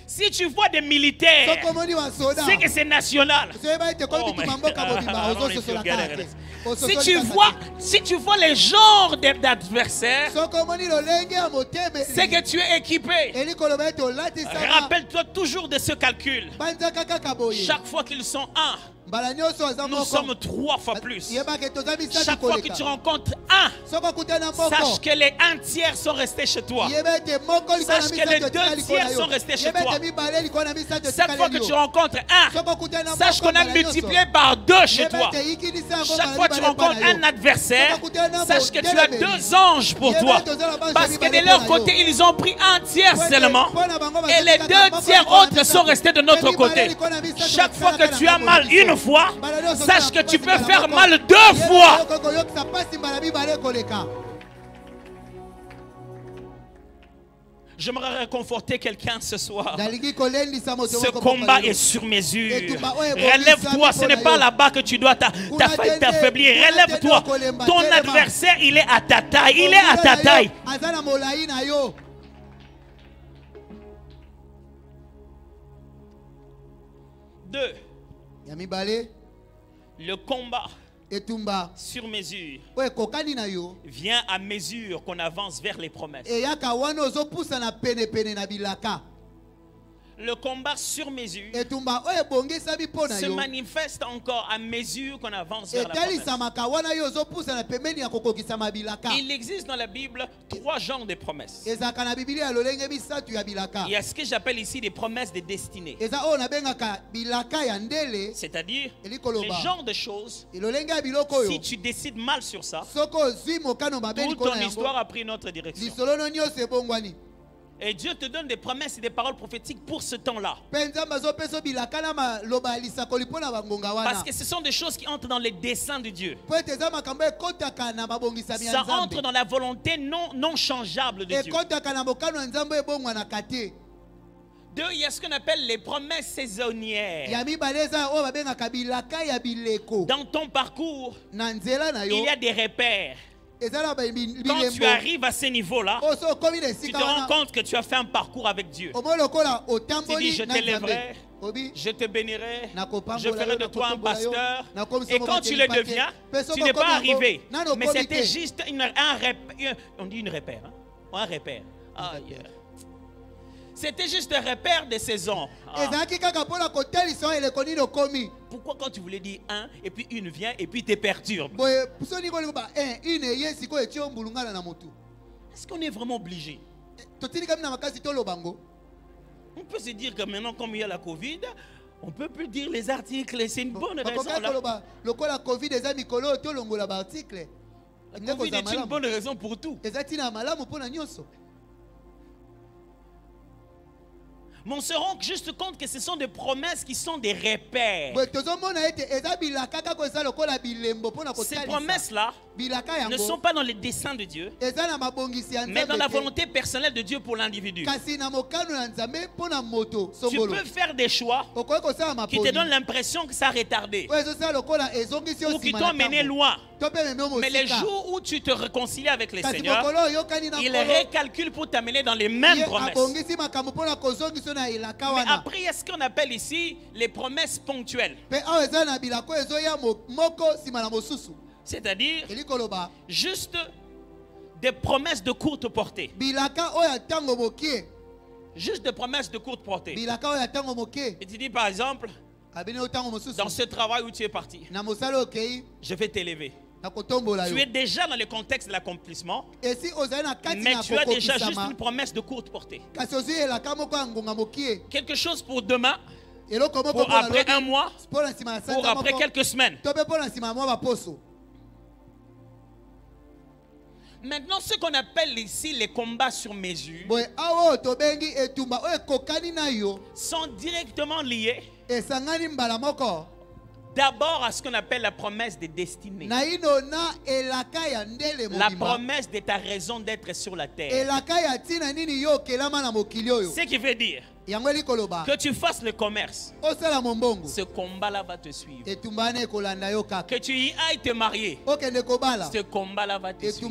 [SPEAKER 1] si tu vois des militaires,
[SPEAKER 2] Soko omoni basoda.
[SPEAKER 1] c'est que c'est national.
[SPEAKER 2] Soyeba ete komi
[SPEAKER 1] Oh
[SPEAKER 2] bitumba
[SPEAKER 1] my
[SPEAKER 2] mboka
[SPEAKER 1] God.
[SPEAKER 2] mobimba
[SPEAKER 1] I don't
[SPEAKER 2] ozososola
[SPEAKER 1] feel
[SPEAKER 2] kaka
[SPEAKER 1] good.
[SPEAKER 2] te.
[SPEAKER 1] Si
[SPEAKER 2] Ososoli
[SPEAKER 1] tu
[SPEAKER 2] kaka
[SPEAKER 1] vois,
[SPEAKER 2] te.
[SPEAKER 1] si tu vois les genres d'adversaires,
[SPEAKER 2] Soko omoni lolenge ya motema
[SPEAKER 1] c'est que tu es équipé.
[SPEAKER 2] eli koloba ete olatisama
[SPEAKER 1] Rappelle-toi toujours de ce calcul.
[SPEAKER 2] banzaka kaka boye.
[SPEAKER 1] Chaque fois qu'ils sont un,
[SPEAKER 2] Mbala nyonso aza
[SPEAKER 1] nous
[SPEAKER 2] moko.
[SPEAKER 1] sommes 3 fois plus.
[SPEAKER 2] Yebaka ete oza misatu
[SPEAKER 1] Chaque fois que
[SPEAKER 2] koleka.
[SPEAKER 1] tu rencontres un,
[SPEAKER 2] Soko okutana moko.
[SPEAKER 1] sache que les 1 tiers sont restés chez toi.
[SPEAKER 2] Yeba ete moko likolo na
[SPEAKER 1] Sache que les
[SPEAKER 2] misato etikali
[SPEAKER 1] 2
[SPEAKER 2] likolo na
[SPEAKER 1] tiers
[SPEAKER 2] yo.
[SPEAKER 1] sont restés chez
[SPEAKER 2] Yeba
[SPEAKER 1] toi.
[SPEAKER 2] ete mibale likolo na misato
[SPEAKER 1] Chaque fois
[SPEAKER 2] etikali
[SPEAKER 1] que tu
[SPEAKER 2] yo.
[SPEAKER 1] rencontres un,
[SPEAKER 2] Soko okutana
[SPEAKER 1] sache
[SPEAKER 2] moko,
[SPEAKER 1] qu'on a
[SPEAKER 2] mbala nyonso.
[SPEAKER 1] multiplié par 2 deux chez toi. Chaque fois que tu rencontres un adversaire, sache que tu as deux anges pour toi. Parce que de leur côté, ils ont pris un tiers seulement. Et les deux tiers autres sont restés de notre côté. Chaque fois que tu as mal une fois, sache que tu peux faire mal deux fois. J'aimerais réconforter quelqu'un ce soir. Ce combat est sur mesure. Relève-toi, ce n'est pas là-bas que tu dois t'affaiblir. Relève-toi. Ton adversaire, il est à ta taille. Il est à ta taille. Deux. Le combat sur mesure vient à mesure qu'on avance vers les promesses. Le combat sur mesure se manifeste encore à mesure qu'on avance vers la promesse. Il existe dans la Bible trois genres de promesses. Il y a ce que j'appelle ici des promesses de destinée. C'est-à-dire les genres de choses, si tu décides mal sur ça, toute ton histoire a pris une autre direction. Et Dieu te donne des promesses et des paroles prophétiques pour ce temps-là. Parce que ce sont des choses qui entrent dans les desseins de Dieu. Ça entre dans la volonté non changeable de Dieu. Deux, il y a ce qu'on appelle les promesses saisonnières. Dans ton parcours, il y a des repères. Quand tu arrives à ce niveau-là, tu te rends compte que tu as fait un parcours avec Dieu. Tu dis, je t'élèverai, je te bénirai, je ferai de toi un pasteur. Et quand tu le deviens, tu n'es pas arrivé. Mais c'était juste un repère. On dit une repère. Hein? Un repère. Ah, yeah. C'était juste un repère de saison. Ah. Pourquoi quand tu voulais dire un, et puis une vient, et puis te perturbe? Est-ce qu'on est vraiment obligé? On peut se dire que maintenant, comme il y a la Covid, on ne peut plus dire les articles. C'est une bonne raison. La Covid est une bonne raison pour tout. Mais on se rend juste compte que ce sont des promesses qui sont des repères. Ces promesses-là ne sont pas dans les desseins de Dieu, mais dans la volonté personnelle de Dieu pour l'individu. Tu peux faire des choix qui te donnent l'impression que ça a retardé ou qui t'ont mené loin. Mais les jours où tu te réconcilies avec les Seigneurs, il recalcule pour t'amener dans les mêmes promesses. Mais après, il y a ce qu'on appelle ici les promesses ponctuelles. C'est-à-dire juste des promesses de courte portée. Juste des promesses de courte portée. Et tu dis par exemple, dans ce travail où tu es parti, je vais t'élever. Tu es déjà dans le contexte de l'accomplissement, mais tu as déjà juste une promesse de courte portée. Quelque chose pour demain, pour après un mois, pour après quelques semaines. Maintenant, ce qu'on appelle ici les combats sur mesure sont directement liés d'abord à ce qu'on appelle la promesse de destinée. La promesse de ta raison d'être sur la terre. Ce qui veut dire que tu fasses le commerce, ce combat-là va te suivre. Que tu y ailles te marier, ce combat-là va te suivre.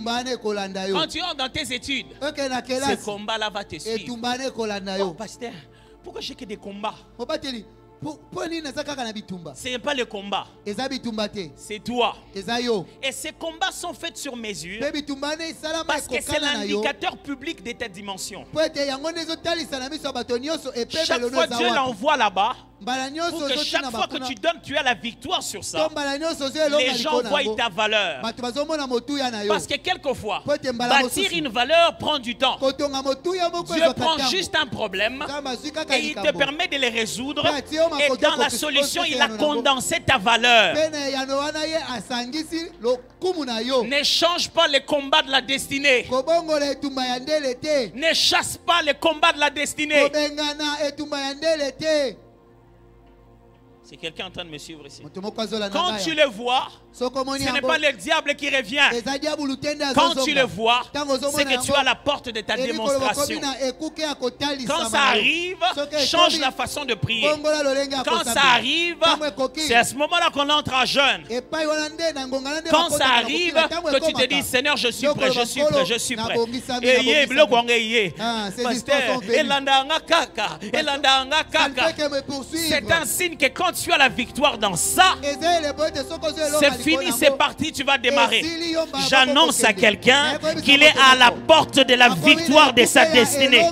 [SPEAKER 1] Quand tu entres dans tes études, ce combat-là va te suivre. Oh, pasteur, pourquoi j'ai que des combats? Ce n'est pas le combat, c'est toi. Et ces combats sont faits sur mesure parce que c'est l'indicateur public de ta dimension. Chaque fois Dieu l'envoie là-bas, Pour que chaque fois que tu donnes, tu as la victoire sur ça. Les gens voient ta valeur. Parce que quelquefois, bâtir une valeur prend du temps. Dieu prend juste un problème et il te permet de les résoudre. Et dans la solution, il a condensé ta valeur. Ne change pas les combats de la destinée. Ne chasse pas les combats de la destinée. C'est quelqu'un en train de me suivre ici. Quand tu le vois, ce n'est pas le diable qui revient. Quand tu le vois, c'est que tu as la porte de ta démonstration. Quand ça arrive, change la façon de prier. Quand ça arrive, c'est à ce moment-là qu'on entre en jeûne. Quand ça arrive, que tu te dis, Seigneur, je suis prêt, je suis prêt, je suis prêt. C'est un signe que quand tu as la victoire dans ça, c'est fini, c'est parti, tu vas démarrer. J'annonce à quelqu'un qu'il est à la porte de la victoire de sa destinée.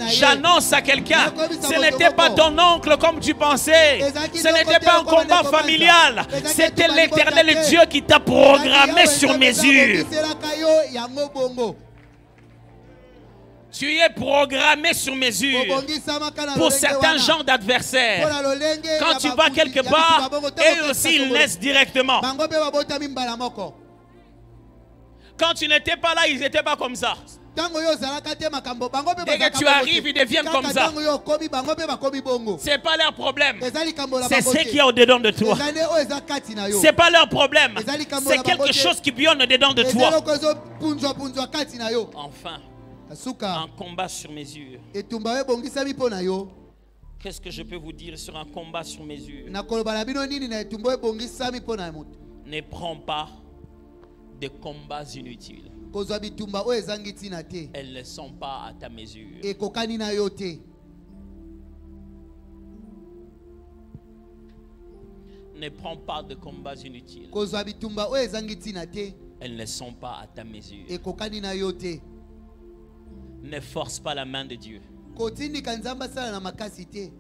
[SPEAKER 1] J'annonce à quelqu'un, ce n'était pas ton oncle comme tu pensais. Ce n'était pas un combat familial. C'était l'Éternel Dieu qui t'a programmé sur mesure. Tu es programmé sur mesure pour certains genres d'adversaires. Quand tu vas quelque part, eux aussi ils naissent directement. Quand tu n'étais pas là, ils n'étaient pas comme ça. Dès que tu arrives, ils deviennent comme ça. Ce n'est pas leur problème. C'est ce qu'il y a au-dedans de toi. Ce n'est pas leur problème. C'est quelque chose qui bionne au-dedans de toi. Enfin. Un combat sur mesure. Qu'est-ce que je peux vous dire sur un combat sur mesure? Ne prends pas de combats inutiles. Elles ne sont pas à ta mesure. Ne prends pas de combats inutiles. Elles ne sont pas à ta mesure. Ne force pas la main de Dieu. C'est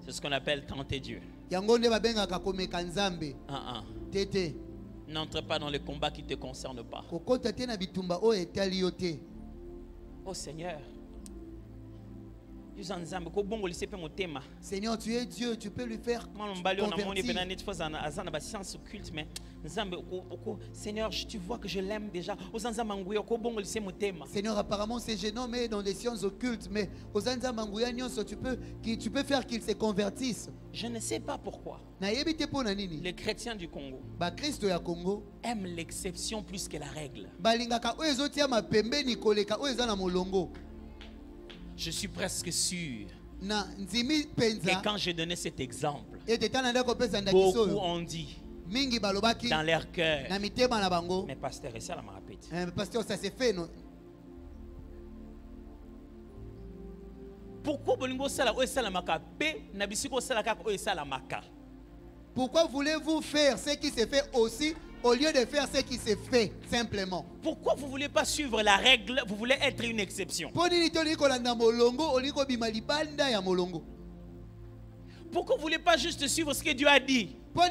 [SPEAKER 1] ce qu'on appelle tenter Dieu. N'entre pas dans les combats qui ne te concernent pas. Oh Seigneur.
[SPEAKER 2] Seigneur, tu es Dieu, tu peux lui faire convertir.
[SPEAKER 1] Seigneur, tu vois que je l'aime déjà.
[SPEAKER 2] Seigneur, apparemment c'est gênant, mais dans les sciences occultes, mais tu peux faire qu'il se convertisse.
[SPEAKER 1] Je ne sais pas pourquoi. Les chrétiens du Congo aiment l'exception plus que la règle. Je suis presque sûr que quand j'ai donné cet exemple, beaucoup ont dit dans leur cœur, mais pasteur, et ça la m'a répété.
[SPEAKER 2] Pasteur, ça s'est fait, non? Pourquoi voulez-vous faire ce qui s'est fait aussi au lieu de faire ce qui s'est fait simplement?
[SPEAKER 1] Pourquoi vous ne voulez pas suivre la règle? Vous voulez être une exception.
[SPEAKER 2] Pourquoi
[SPEAKER 1] vous ne voulez pas juste suivre ce que Dieu a dit? Tu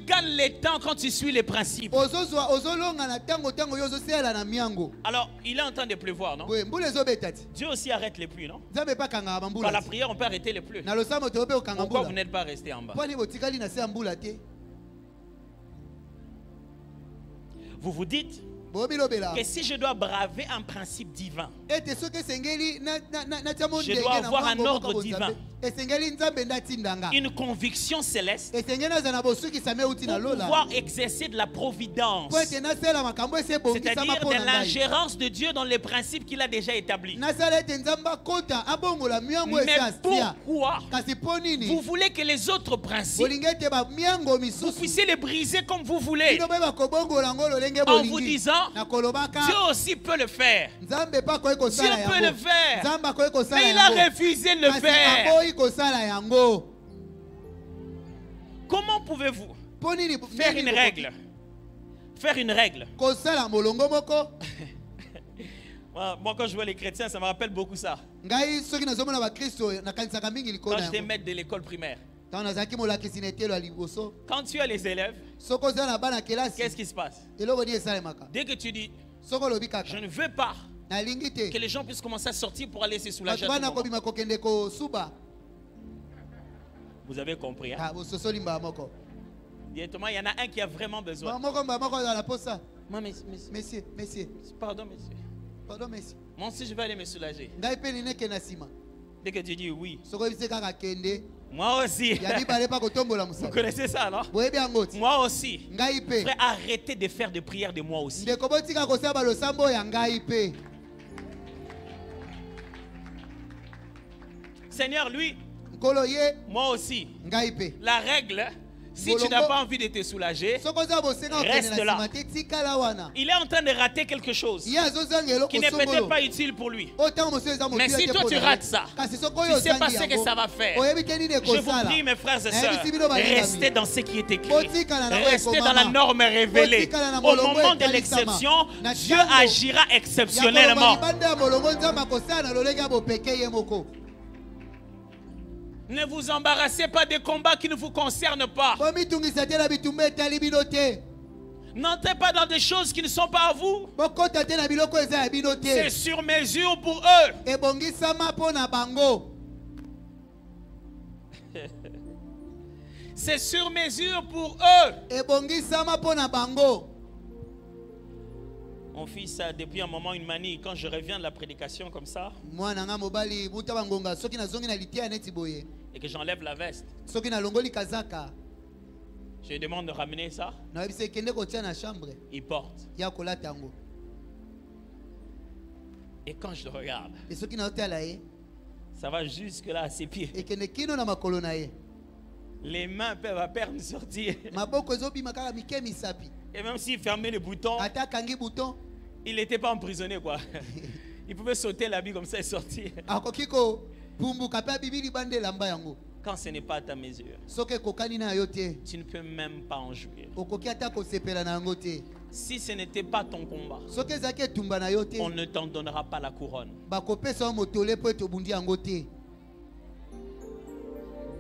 [SPEAKER 1] gagnes le temps quand tu suis les principes. Alors, il est en train de pleuvoir, non? Dieu aussi arrête les pluies, non? Par la prière, on peut arrêter les pluies. Pourquoi vous n'êtes pas resté en bas? Vous vous dites que si je dois braver un principe divin, je dois avoir un ordre divin, une conviction céleste pour pouvoir exercer de la providence, c'est-à-dire de l'ingérence de Dieu dans les principes qu'il a déjà établis. Mais pourquoi vous voulez que les autres principes, vous puissiez les briser comme vous voulez, en vous disant Dieu aussi peut le faire. Dieu peut le faire. Mais il a refusé de le faire. Comment pouvez-vous faire une règle? Faire une règle Moi, quand je vois les chrétiens, ça me rappelle beaucoup ça.
[SPEAKER 2] ngai soki nazomona bakristo nakanisaka mingi
[SPEAKER 1] Quand
[SPEAKER 2] likolo
[SPEAKER 1] j'étais
[SPEAKER 2] yango
[SPEAKER 1] maître de l'école primaire,
[SPEAKER 2] ntango nazalaki molakisi na etelo ya liboso
[SPEAKER 1] quand tu as les élèves,
[SPEAKER 2] soki oza na bana
[SPEAKER 1] qu'est-ce
[SPEAKER 2] kelasi
[SPEAKER 1] qui se passe?
[SPEAKER 2] eloko nini esalemaka
[SPEAKER 1] Dès que tu dis,
[SPEAKER 2] soki olobi
[SPEAKER 1] je
[SPEAKER 2] kaka
[SPEAKER 1] ne veux pas
[SPEAKER 2] nalingi
[SPEAKER 1] que
[SPEAKER 2] te
[SPEAKER 1] les gens puissent commencer à sortir pour aller se soulager.
[SPEAKER 2] bato
[SPEAKER 1] à tout
[SPEAKER 2] bana
[SPEAKER 1] moment.
[SPEAKER 2] kobima kokende kosuba
[SPEAKER 1] Vous avez compris, hein?
[SPEAKER 2] bososoli mbala moko
[SPEAKER 1] Directement, il y en a un qui a vraiment besoin.
[SPEAKER 2] mbala moko azala posa
[SPEAKER 1] Moi,
[SPEAKER 2] monsieur
[SPEAKER 1] pardon, monsieur.
[SPEAKER 2] pardon monsieur
[SPEAKER 1] Moi aussi, je vais aller me soulager.
[SPEAKER 2] ngai mpe nineke na nsima
[SPEAKER 1] Dès que tu dis oui,
[SPEAKER 2] soki oyebisi kaka kende
[SPEAKER 1] moi aussi.
[SPEAKER 2] ya mibale mpa kotombola
[SPEAKER 1] Vous
[SPEAKER 2] mosala
[SPEAKER 1] connaissez ça, non?
[SPEAKER 2] boyebi yango ti
[SPEAKER 1] Moi aussi.
[SPEAKER 2] ngai mpe
[SPEAKER 1] Frère, arrêtez de faire des prières de moi aussi.
[SPEAKER 2] ndeko botika kosala balosambo ya ngai mpe
[SPEAKER 1] Seigneur, lui,
[SPEAKER 2] nkolo ye
[SPEAKER 1] moi aussi.
[SPEAKER 2] ngai mpe
[SPEAKER 1] La règle, si tu
[SPEAKER 2] Bolongo.
[SPEAKER 1] n'as pas envie de te soulager,
[SPEAKER 2] soki oza bosenga kokende
[SPEAKER 1] Reste
[SPEAKER 2] na
[SPEAKER 1] là.
[SPEAKER 2] nsima te tikala wana
[SPEAKER 1] il est en train de rater quelque chose
[SPEAKER 2] ye azozanga eloko
[SPEAKER 1] qui n'est peut-être
[SPEAKER 2] songolo
[SPEAKER 1] pas utile pour lui.
[SPEAKER 2] oyo ntango mosusu eza
[SPEAKER 1] Mais
[SPEAKER 2] motila
[SPEAKER 1] si
[SPEAKER 2] te
[SPEAKER 1] toi
[SPEAKER 2] mpo
[SPEAKER 1] tu
[SPEAKER 2] na ye.
[SPEAKER 1] rates ça,
[SPEAKER 2] kasi soki
[SPEAKER 1] tu
[SPEAKER 2] oyo
[SPEAKER 1] sais pas
[SPEAKER 2] ozangi
[SPEAKER 1] ce que
[SPEAKER 2] yango
[SPEAKER 1] ça va faire.
[SPEAKER 2] oyebi te nini
[SPEAKER 1] Je vous
[SPEAKER 2] ekosala
[SPEAKER 1] prie, mes frères et sœurs,
[SPEAKER 2] Nayebisi bino balingami.
[SPEAKER 1] restez dans ce qui est écrit.
[SPEAKER 2] Botikala na oyo
[SPEAKER 1] Restez dans
[SPEAKER 2] ekomama.
[SPEAKER 1] la norme révélée.
[SPEAKER 2] Botikala na
[SPEAKER 1] Au
[SPEAKER 2] molongo
[SPEAKER 1] moment de
[SPEAKER 2] ekalisama.
[SPEAKER 1] l'exception,
[SPEAKER 2] Na
[SPEAKER 1] Dieu
[SPEAKER 2] ntango
[SPEAKER 1] agira
[SPEAKER 2] ya koloba
[SPEAKER 1] exceptionnellement.
[SPEAKER 2] libanda ya molongo nzambe akosala na lolenge ya bopeke ye moko
[SPEAKER 1] Ne vous embarrassez pas des combats qui ne vous concernent pas.
[SPEAKER 2] bomitungisa te na bitumba etali bino te
[SPEAKER 1] N'entrez pas dans des choses qui ne sont pas à vous.
[SPEAKER 2] bokota te na biloko eza ya bino
[SPEAKER 1] C'est
[SPEAKER 2] te
[SPEAKER 1] sur mesure pour eux.
[SPEAKER 2] ebongisama mpo na bango
[SPEAKER 1] C'est sur mesure pour eux.
[SPEAKER 2] ebongisama mpo na bango
[SPEAKER 1] On fit ça depuis un moment, une manie. Quand je reviens de la prédication comme ça,
[SPEAKER 2] mwana nga mobali buta bangonga soki nazongi na litia neti boye
[SPEAKER 1] et que j'enlève la veste,
[SPEAKER 2] soki nalongoli kazaka
[SPEAKER 1] je lui demande de ramener ça.
[SPEAKER 2] nayebisa ekende kotia na chambre
[SPEAKER 1] Il porte.
[SPEAKER 2] ya kolata yango
[SPEAKER 1] Et quand je le regarde,
[SPEAKER 2] e soki naotala ye
[SPEAKER 1] ça va jusque là à ses pieds.
[SPEAKER 2] ekende kino na makolo na ye
[SPEAKER 1] Les mains peuvent à peine sortir.
[SPEAKER 2] maboko ezobima kaka mike misapi
[SPEAKER 1] Et même s'il fermait les boutons,
[SPEAKER 2] ata akangi buton
[SPEAKER 1] il n'était pas emprisonné, quoi. Il pouvait sauter l'habit comme ça et sortir.
[SPEAKER 2] akoki kopumbuka mpe abibi libanda elamba yango
[SPEAKER 1] Quand ce n'est pas à ta mesure,
[SPEAKER 2] soki ekokani na yo te
[SPEAKER 1] tu ne peux même pas en jouir.
[SPEAKER 2] okoki ata kosepela na yango te
[SPEAKER 1] Si ce n'était pas ton combat,
[SPEAKER 2] soki ezalaki etumba na yo te
[SPEAKER 1] on ne t'en donnera pas la couronne.
[SPEAKER 2] bakopesa yo motole mpo ete obundi yango te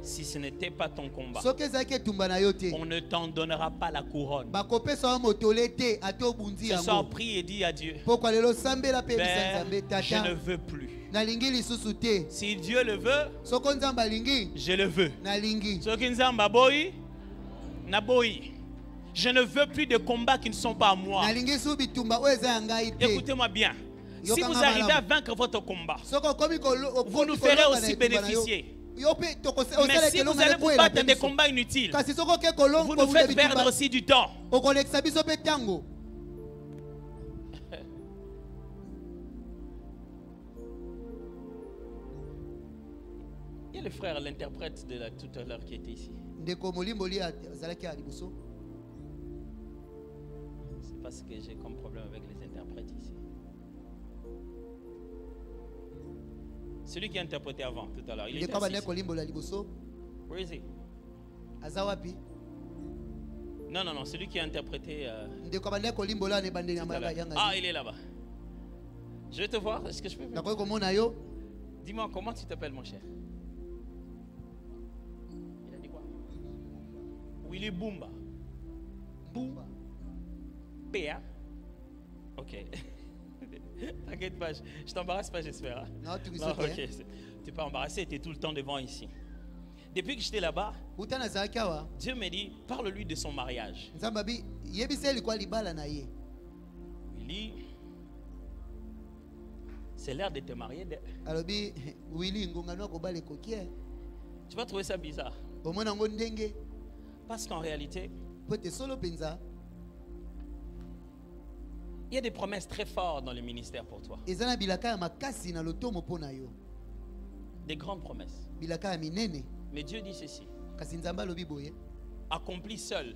[SPEAKER 1] Si ce n'était pas ton combat,
[SPEAKER 2] soki ezalaki etumba na yo te
[SPEAKER 1] on ne t'en donnera pas la couronne.
[SPEAKER 2] bakopesa yo motole te ate obundi
[SPEAKER 1] Ce soir,
[SPEAKER 2] yango
[SPEAKER 1] prie et dis à Dieu,
[SPEAKER 2] pokwa lelo sambela mpe ebisa
[SPEAKER 1] Père,
[SPEAKER 2] nzambe
[SPEAKER 1] je ne
[SPEAKER 2] tata
[SPEAKER 1] veux plus.
[SPEAKER 2] nalingi lisusu te
[SPEAKER 1] Si Dieu le veut,
[SPEAKER 2] soko nzambe alingi
[SPEAKER 1] je le veux.
[SPEAKER 2] nalingi
[SPEAKER 1] Soki nzamba boyi, na boyi. Je ne veux plus de combats qui ne sont pas à moi.
[SPEAKER 2] nalingi su bitumba oyo eza ya ngai te
[SPEAKER 1] Écoutez-moi bien. Si
[SPEAKER 2] Yokanga
[SPEAKER 1] vous arrivez à
[SPEAKER 2] malamu.
[SPEAKER 1] vaincre votre combat,
[SPEAKER 2] soki okomi
[SPEAKER 1] vous nous ferez aussi bénéficier.
[SPEAKER 2] yo mpe
[SPEAKER 1] Mais si vous allez vous battre des combats inutiles,
[SPEAKER 2] kasi soki oke
[SPEAKER 1] vous nous faites perdre aussi du temps.
[SPEAKER 2] okolekisa biso mpe ntango
[SPEAKER 1] Il y a le frère, l'interprète de tout à l'heure qui était ici.
[SPEAKER 2] ndeko molimboli azalaki ya liboso
[SPEAKER 1] C'est parce que j'ai comme problème avec les interprètes ici. Celui qui a interprété avant, tout à l'heure, il était
[SPEAKER 2] ndeko abandi
[SPEAKER 1] assis.
[SPEAKER 2] kolimbola liboso
[SPEAKER 1] Where is he?
[SPEAKER 2] aza wapi
[SPEAKER 1] Non, non, non, celui qui a interprété
[SPEAKER 2] ndeko abandi kolimbola na ebandeli ya
[SPEAKER 1] tout à l'heure.
[SPEAKER 2] yanga
[SPEAKER 1] Ah, il est là-bas. Je vais te voir. Est-ce que je peux?
[SPEAKER 2] nakoki komona yo
[SPEAKER 1] Dis-moi, comment tu t'appelles, mon cher? Il a dit quoi? Willy Boomba.
[SPEAKER 2] Bumba.
[SPEAKER 1] P, hein? Ok. T'inquiète pas, je t'embarrasse pas, j'espère. Hein?
[SPEAKER 2] Non, tu
[SPEAKER 1] Non, ok. Tu n'es pas embarrassé, tu es tout le temps devant ici. Depuis que j'étais là-bas,
[SPEAKER 2] uta nazalaki awa
[SPEAKER 1] Dieu me dit, parle-lui de son mariage.
[SPEAKER 2] nzambe abi yebisa elikwa libala na ye
[SPEAKER 1] Willy, c'est l'heure de te marier.
[SPEAKER 2] alobi wili ngongano akobala ekoki
[SPEAKER 1] Tu vas trouver ça bizarre.
[SPEAKER 2] omona yango ndenge
[SPEAKER 1] Parce qu'en réalité,
[SPEAKER 2] po ete solo mpenza
[SPEAKER 1] il y a des promesses très fortes dans le ministère pour toi.
[SPEAKER 2] eza na bilaka ya makasi na lotomo mpo na yo
[SPEAKER 1] Des grandes promesses.
[SPEAKER 2] bilaka ya minene
[SPEAKER 1] Mais Dieu dit ceci,
[SPEAKER 2] kasi nzambe alobi boye
[SPEAKER 1] accomplis seul.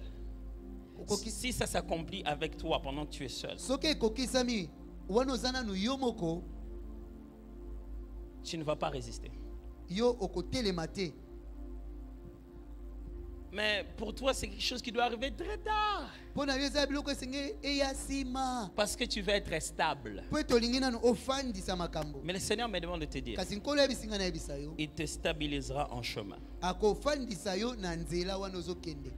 [SPEAKER 2] okoki
[SPEAKER 1] Si ça s'accomplit avec toi pendant que tu es seul,
[SPEAKER 2] soki ekokisami wana oza nanu yo moko
[SPEAKER 1] tu ne vas pas résister.
[SPEAKER 2] yo okotelema te
[SPEAKER 1] Mais pour toi, c'est quelque chose qui doit arriver très tard.
[SPEAKER 2] Mpo na yo eza biloko esengeli eya nsima.
[SPEAKER 1] Parce que tu veux être stable.
[SPEAKER 2] Po ete olingi nanu ofandisa makambo.
[SPEAKER 1] Mais le Seigneur me demande de te dire,
[SPEAKER 2] Kasi nkolo yebisi nga nayebisa yo.
[SPEAKER 1] il te stabilisera en chemin.
[SPEAKER 2] Akofandisa yo na nzela wana ozokende.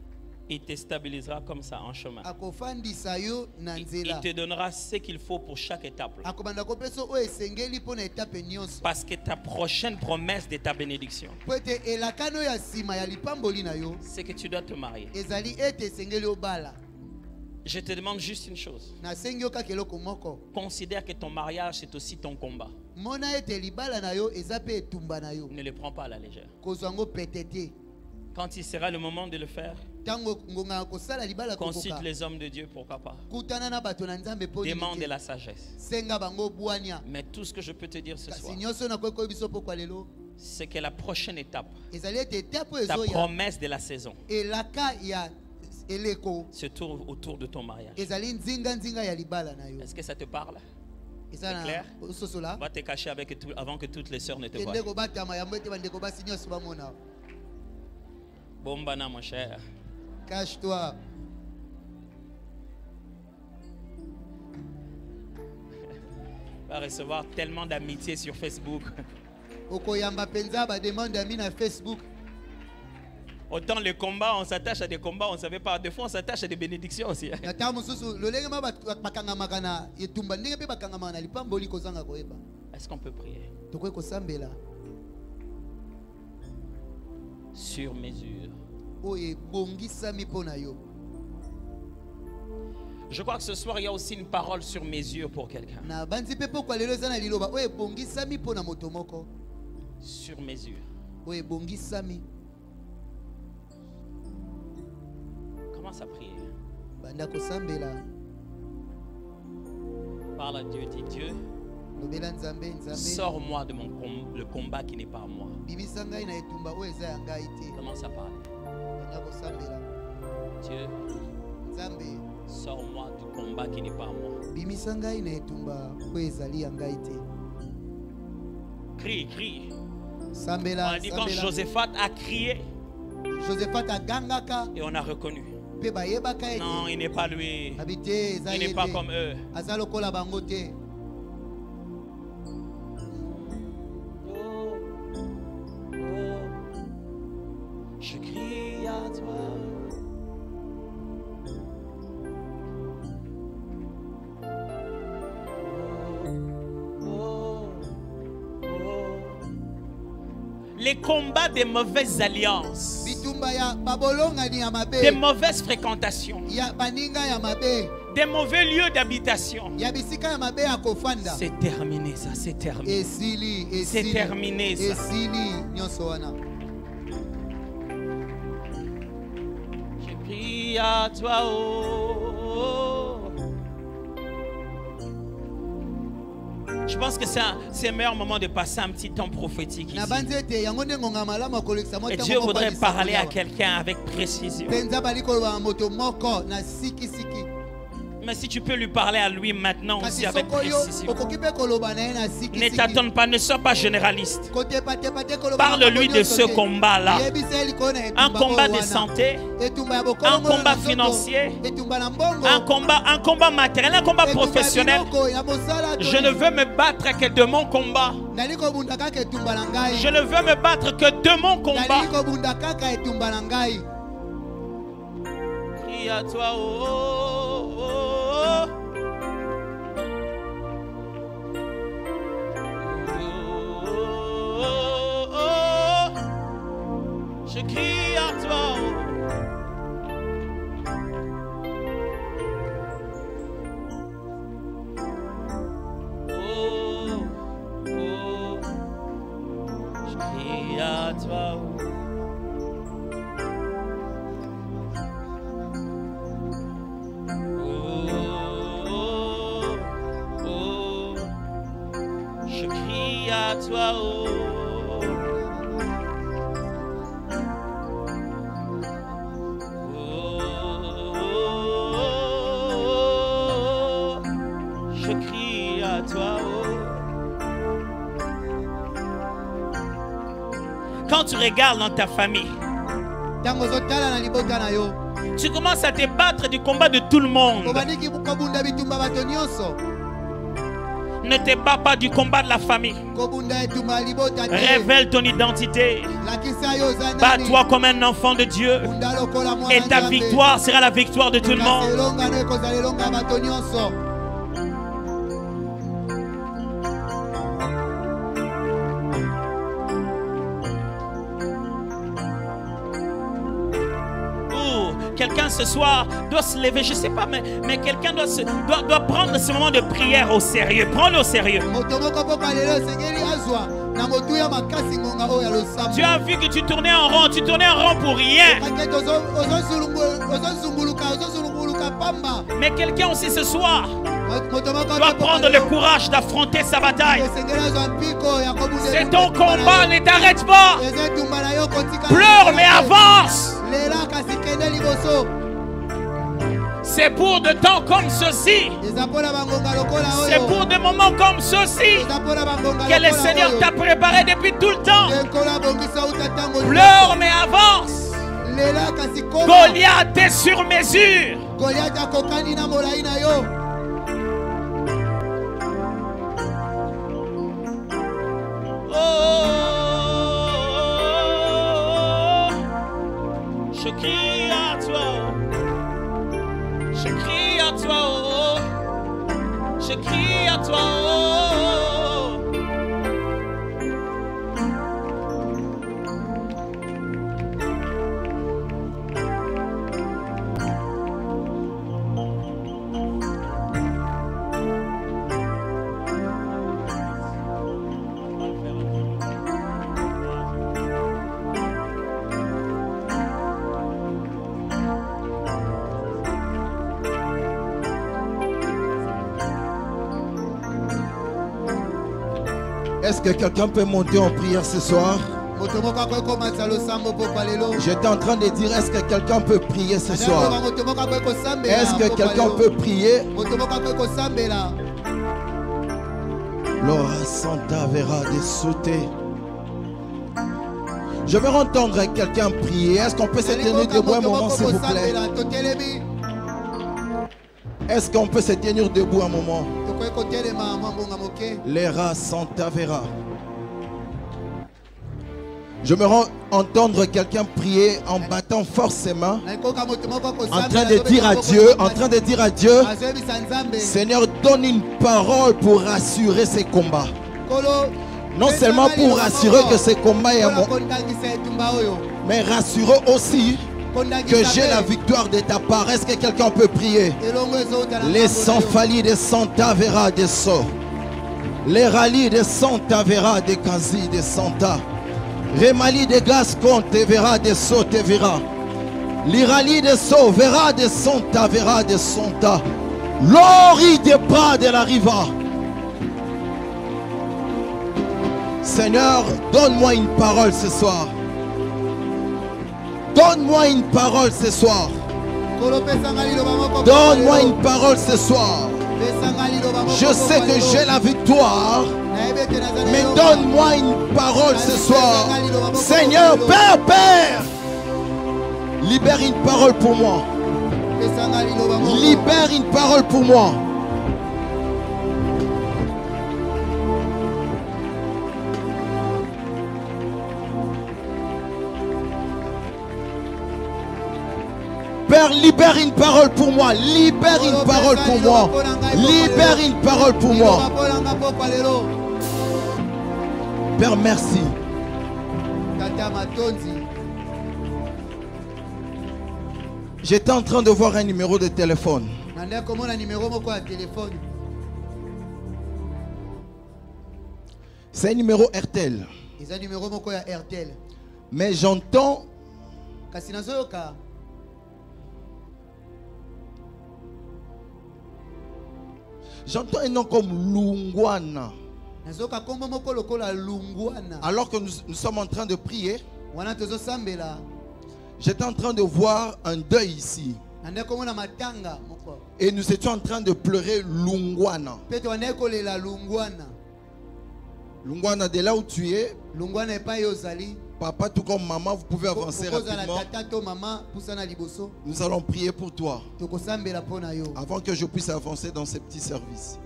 [SPEAKER 1] Il te stabilisera comme ça en chemin.
[SPEAKER 2] Akofandisa yo na
[SPEAKER 1] Il
[SPEAKER 2] nzela.
[SPEAKER 1] te donnera ce qu'il faut pour chaque étape.
[SPEAKER 2] Akobanda kopesa oyo esengeli mpo na etape nyonso.
[SPEAKER 1] Parce que ta prochaine promesse de ta bénédiction,
[SPEAKER 2] Po ete elakano ya nsima ya lipamboli na yo
[SPEAKER 1] c'est que tu dois te marier.
[SPEAKER 2] ezali ete esengeli obala.
[SPEAKER 1] Je te demande juste une chose.
[SPEAKER 2] Nasengi yo kaka eloko moko.
[SPEAKER 1] Considère que ton mariage, c'est aussi ton combat.
[SPEAKER 2] Mona ete libala na yo eza mpe etumba na yo.
[SPEAKER 1] Ne le prends pas à la légère.
[SPEAKER 2] Kozwa yango pete te.
[SPEAKER 1] Quand il sera le moment de le faire,
[SPEAKER 2] Ntango ngonga kosala libala
[SPEAKER 1] consulte
[SPEAKER 2] kokoka.
[SPEAKER 1] les hommes de Dieu, pourquoi pas.
[SPEAKER 2] Kutana na bato na Nzambe po
[SPEAKER 1] Demande de la sagesse.
[SPEAKER 2] senga bango bwania.
[SPEAKER 1] Mais tout ce que je peux te dire ce
[SPEAKER 2] Kasi
[SPEAKER 1] soir,
[SPEAKER 2] nyonso na koyeba biso pokwa lelo
[SPEAKER 1] c'est que la prochaine étape,
[SPEAKER 2] ezali ete etape oyo
[SPEAKER 1] ta
[SPEAKER 2] ezoya
[SPEAKER 1] promesse de la saison,
[SPEAKER 2] elaka ya eleko
[SPEAKER 1] se tourne autour de ton mariage.
[SPEAKER 2] ezali nzinga ya libala na yo.
[SPEAKER 1] Est-ce que ça te parle?
[SPEAKER 2] Eza na
[SPEAKER 1] clair?
[SPEAKER 2] ososola
[SPEAKER 1] Va te cacher avant que toutes les sœurs ne te voient.
[SPEAKER 2] kende kobatama yango ete bandeko basi nyonso bamona.
[SPEAKER 1] Bombana, mon cher.
[SPEAKER 2] Cache-toi.
[SPEAKER 1] Va recevoir tellement d'amitié sur Facebook.
[SPEAKER 2] Okoyamba penza ba demande ami na Facebook.
[SPEAKER 1] Autant les combats, on s'attache à des combats, on ne savait pas. Des fois, on s'attache à des bénédictions aussi.
[SPEAKER 2] Na ta mususu lolenge ma bakanga makana etumba ndenge pe bakanga makana lipamboli kozanga koyeba.
[SPEAKER 1] Est-ce qu'on peut prier?
[SPEAKER 2] Tokoy kosambela.
[SPEAKER 1] Sur mesure.
[SPEAKER 2] Oye bongisami pona yo.
[SPEAKER 1] Je crois que ce soir, il y a aussi une parole sur mesure pour quelqu'un.
[SPEAKER 2] Na banzi pe pokwa lelo eza na liloba oye bongisami pona moto moko.
[SPEAKER 1] Sur mesure.
[SPEAKER 2] Oye bongisami.
[SPEAKER 1] Commence à prier.
[SPEAKER 2] Banda kosambela.
[SPEAKER 1] Parle à Dieu, dis Dieu,
[SPEAKER 2] Lobela nzambe nzambe.
[SPEAKER 1] sors-moi de le combat qui n'est pas à moi.
[SPEAKER 2] Bimisa ngai na etumba oyo eza ya ngai te.
[SPEAKER 1] Commence à parler.
[SPEAKER 2] Banda kosambela.
[SPEAKER 1] Dieu,
[SPEAKER 2] Nzambe
[SPEAKER 1] sors-moi du combat qui n'est pas à moi.
[SPEAKER 2] bimisa ngai na etumba oyo ezali ya ngai te.
[SPEAKER 1] Crie, crie. On
[SPEAKER 2] Sambela
[SPEAKER 1] a dit quand
[SPEAKER 2] sambela.
[SPEAKER 1] Josaphat a crié
[SPEAKER 2] Josephat agangaka
[SPEAKER 1] et on a reconnu.
[SPEAKER 2] pe bayebaka ete.
[SPEAKER 1] Non, il n'est pas lui.
[SPEAKER 2] Abi te eza
[SPEAKER 1] Il
[SPEAKER 2] ye
[SPEAKER 1] n'est pas
[SPEAKER 2] te.
[SPEAKER 1] comme eux.
[SPEAKER 2] Aza lokola bango te.
[SPEAKER 1] Je crie à toi. Les combats des mauvaises alliances,
[SPEAKER 2] Bitumba ya babolongani ya mabe.
[SPEAKER 1] des mauvaises fréquentations,
[SPEAKER 2] Ya baninga ya mabe.
[SPEAKER 1] des mauvais lieux d'habitation.
[SPEAKER 2] Ya bisika ya mabe ya kofanda.
[SPEAKER 1] C'est terminé, ça, c'est terminé.
[SPEAKER 2] Esili,
[SPEAKER 1] C'est
[SPEAKER 2] esili.
[SPEAKER 1] terminé, ça.
[SPEAKER 2] Esili nyonso wana.
[SPEAKER 1] Je prie à toi, oh. Je pense que c'est un meilleur moment de passer un petit temps prophétique ici.
[SPEAKER 2] Na banzi ete yango nde ngonga malamu akolekisa mo
[SPEAKER 1] Et
[SPEAKER 2] ntango
[SPEAKER 1] Dieu
[SPEAKER 2] moko
[SPEAKER 1] voudrait
[SPEAKER 2] alisa
[SPEAKER 1] parler à
[SPEAKER 2] koyawa.
[SPEAKER 1] quelqu'un avec précision.
[SPEAKER 2] Penza bali koloba moto moko na siki.
[SPEAKER 1] Mais si tu peux lui parler à lui maintenant aussi
[SPEAKER 2] Kasi
[SPEAKER 1] avec
[SPEAKER 2] soko yo
[SPEAKER 1] précision.
[SPEAKER 2] okoki pe koloba na ye na siki.
[SPEAKER 1] Ne t'attends pas, ne sois pas généraliste.
[SPEAKER 2] Parle-lui
[SPEAKER 1] Parle-lui de ce combat-là. Un combat de santé, un combat financier, un combat matériel, un combat professionnel. Je ne veux me battre que de mon combat. Je ne veux me battre que de mon combat. Crie à toi, oh, oh, oh. Oh, oh, oh. Je crie à toi. Oh, oh. Je crie à toi. Oh, oh. Je crie à toi. Oh. Oh, je crie à toi. Quand tu regardes dans ta famille,
[SPEAKER 2] Tango ozotala na libota na yo.
[SPEAKER 1] Tu commences à te battre du combat de tout le monde.
[SPEAKER 2] Obandiki kobunda bitumba bato nyonso.
[SPEAKER 1] Ne te bats pas du combat de la famille.
[SPEAKER 2] Kobunda etumba libota te.
[SPEAKER 1] Révèle ton identité.
[SPEAKER 2] Lakisa yo zanani.
[SPEAKER 1] Bats-toi comme un enfant de Dieu.
[SPEAKER 2] Bunda lokola mwana
[SPEAKER 1] Et ta
[SPEAKER 2] Nzambe.
[SPEAKER 1] victoire sera la victoire de tout le monde.
[SPEAKER 2] Elonga no ekozala elonga bato nyonso.
[SPEAKER 1] Quelqu'un ce soir doit se lever, je ne sais pas, mais quelqu'un doit prendre ce moment de prière au sérieux. Prends-le au sérieux. Tu as vu que tu tournais en rond pour rien. Mais quelqu'un aussi ce soir doit prendre le courage d'affronter sa bataille. C'est ton combat, ne t'arrête pas. Pleure mais avance. C'est pour de temps comme ceci. C'est pour des moments comme ceci que le Seigneur t'a préparé depuis tout le temps. Pleure mais avance. Goliath est sur mesure. Je crie à toi, je crie à toi, oh. Je crie à toi, oh.
[SPEAKER 3] Est-ce que quelqu'un peut monter en prière ce soir? J'étais en train de dire, est-ce que quelqu'un peut prier ce soir? Est-ce que quelqu'un peut prier? L'ora santa vera de sauter. Je veux entendre quelqu'un prier. Est-ce qu'on peut se tenir debout un moment, s'il vous plaît? Est-ce qu'on peut se tenir debout un moment? L'era santa vera. Je me rends entendre quelqu'un prier en battant fort ses mains, en train de dire à Dieu, Seigneur, donne une parole pour rassurer ces combats. Non seulement pour rassurer que ces combats est mon, mais rassurer aussi que j'ai la victoire de ta part. Est-ce que quelqu'un peut prier? Les Sanfali de Santa Vera de So, les Rali de Santa Vera de Kazi de Santa, Remali de Gascon te Vera de So te Vera, l'Irali de So Vera de Santa Vera de Santa, l'Ori de Bras de la Riva. Seigneur, donne-moi une parole ce soir. Donne-moi une parole ce soir. Donne-moi une parole ce soir. Je sais que j'ai la victoire, mais donne-moi une parole ce soir. Seigneur, Père, libère une parole pour moi. Libère une parole pour moi. Père, libère une parole pour moi. Libère une parole pour moi. Libère une parole pour moi. Père, merci. J'étais en train de voir un numéro de téléphone. C'est un numéro RTL. Mais j'entends un nom comme Lungwana. Alors que nous sommes en train de prier, j'étais en train de voir un deuil ici. Et nous étions en train de pleurer Lungwana. Lungwana, de là où tu es, Papa, tout comme maman, vous pouvez avancer rapidement. Nous allons prier pour toi. Avant que je puisse avancer dans ces petits services.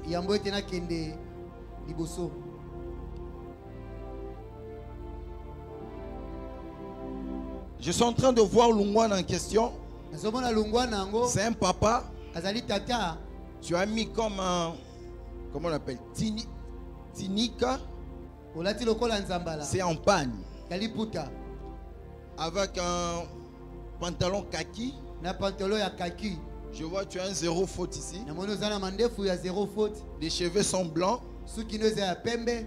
[SPEAKER 3] Je suis en train de voir Lungwana en question. C'est un papa. Tu as mis comme un... Comment on appelle? Tinika. C'est en panne. Avec un pantalon kaki. Je vois tu as un zéro faute ici. Les cheveux sont blancs.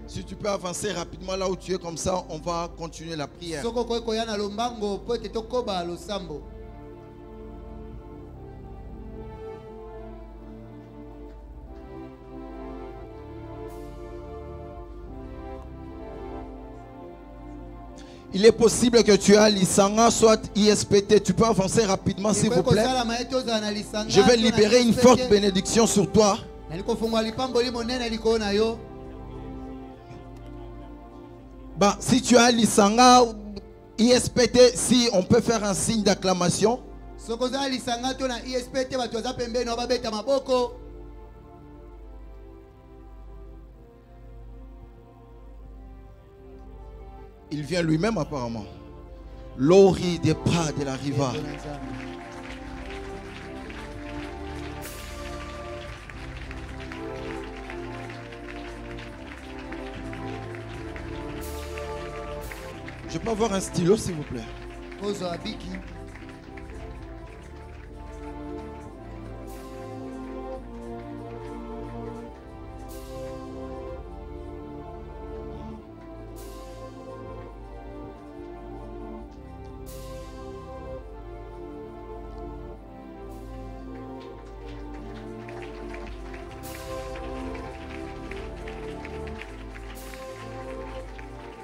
[SPEAKER 3] Si tu peux avancer rapidement là où tu es, comme ça on va continuer la prière. Il est possible que tu as l'Isanga, soit ISPT. Tu peux avancer rapidement, s'il vous plaît. Je vais libérer une forte bénédiction sur toi. Bah, si tu as l'Isanga, ISPT, si on peut faire un signe d'acclamation. Il vient lui-même apparemment. L'ori des pas de la riva. Je peux avoir un stylo s'il vous plaît.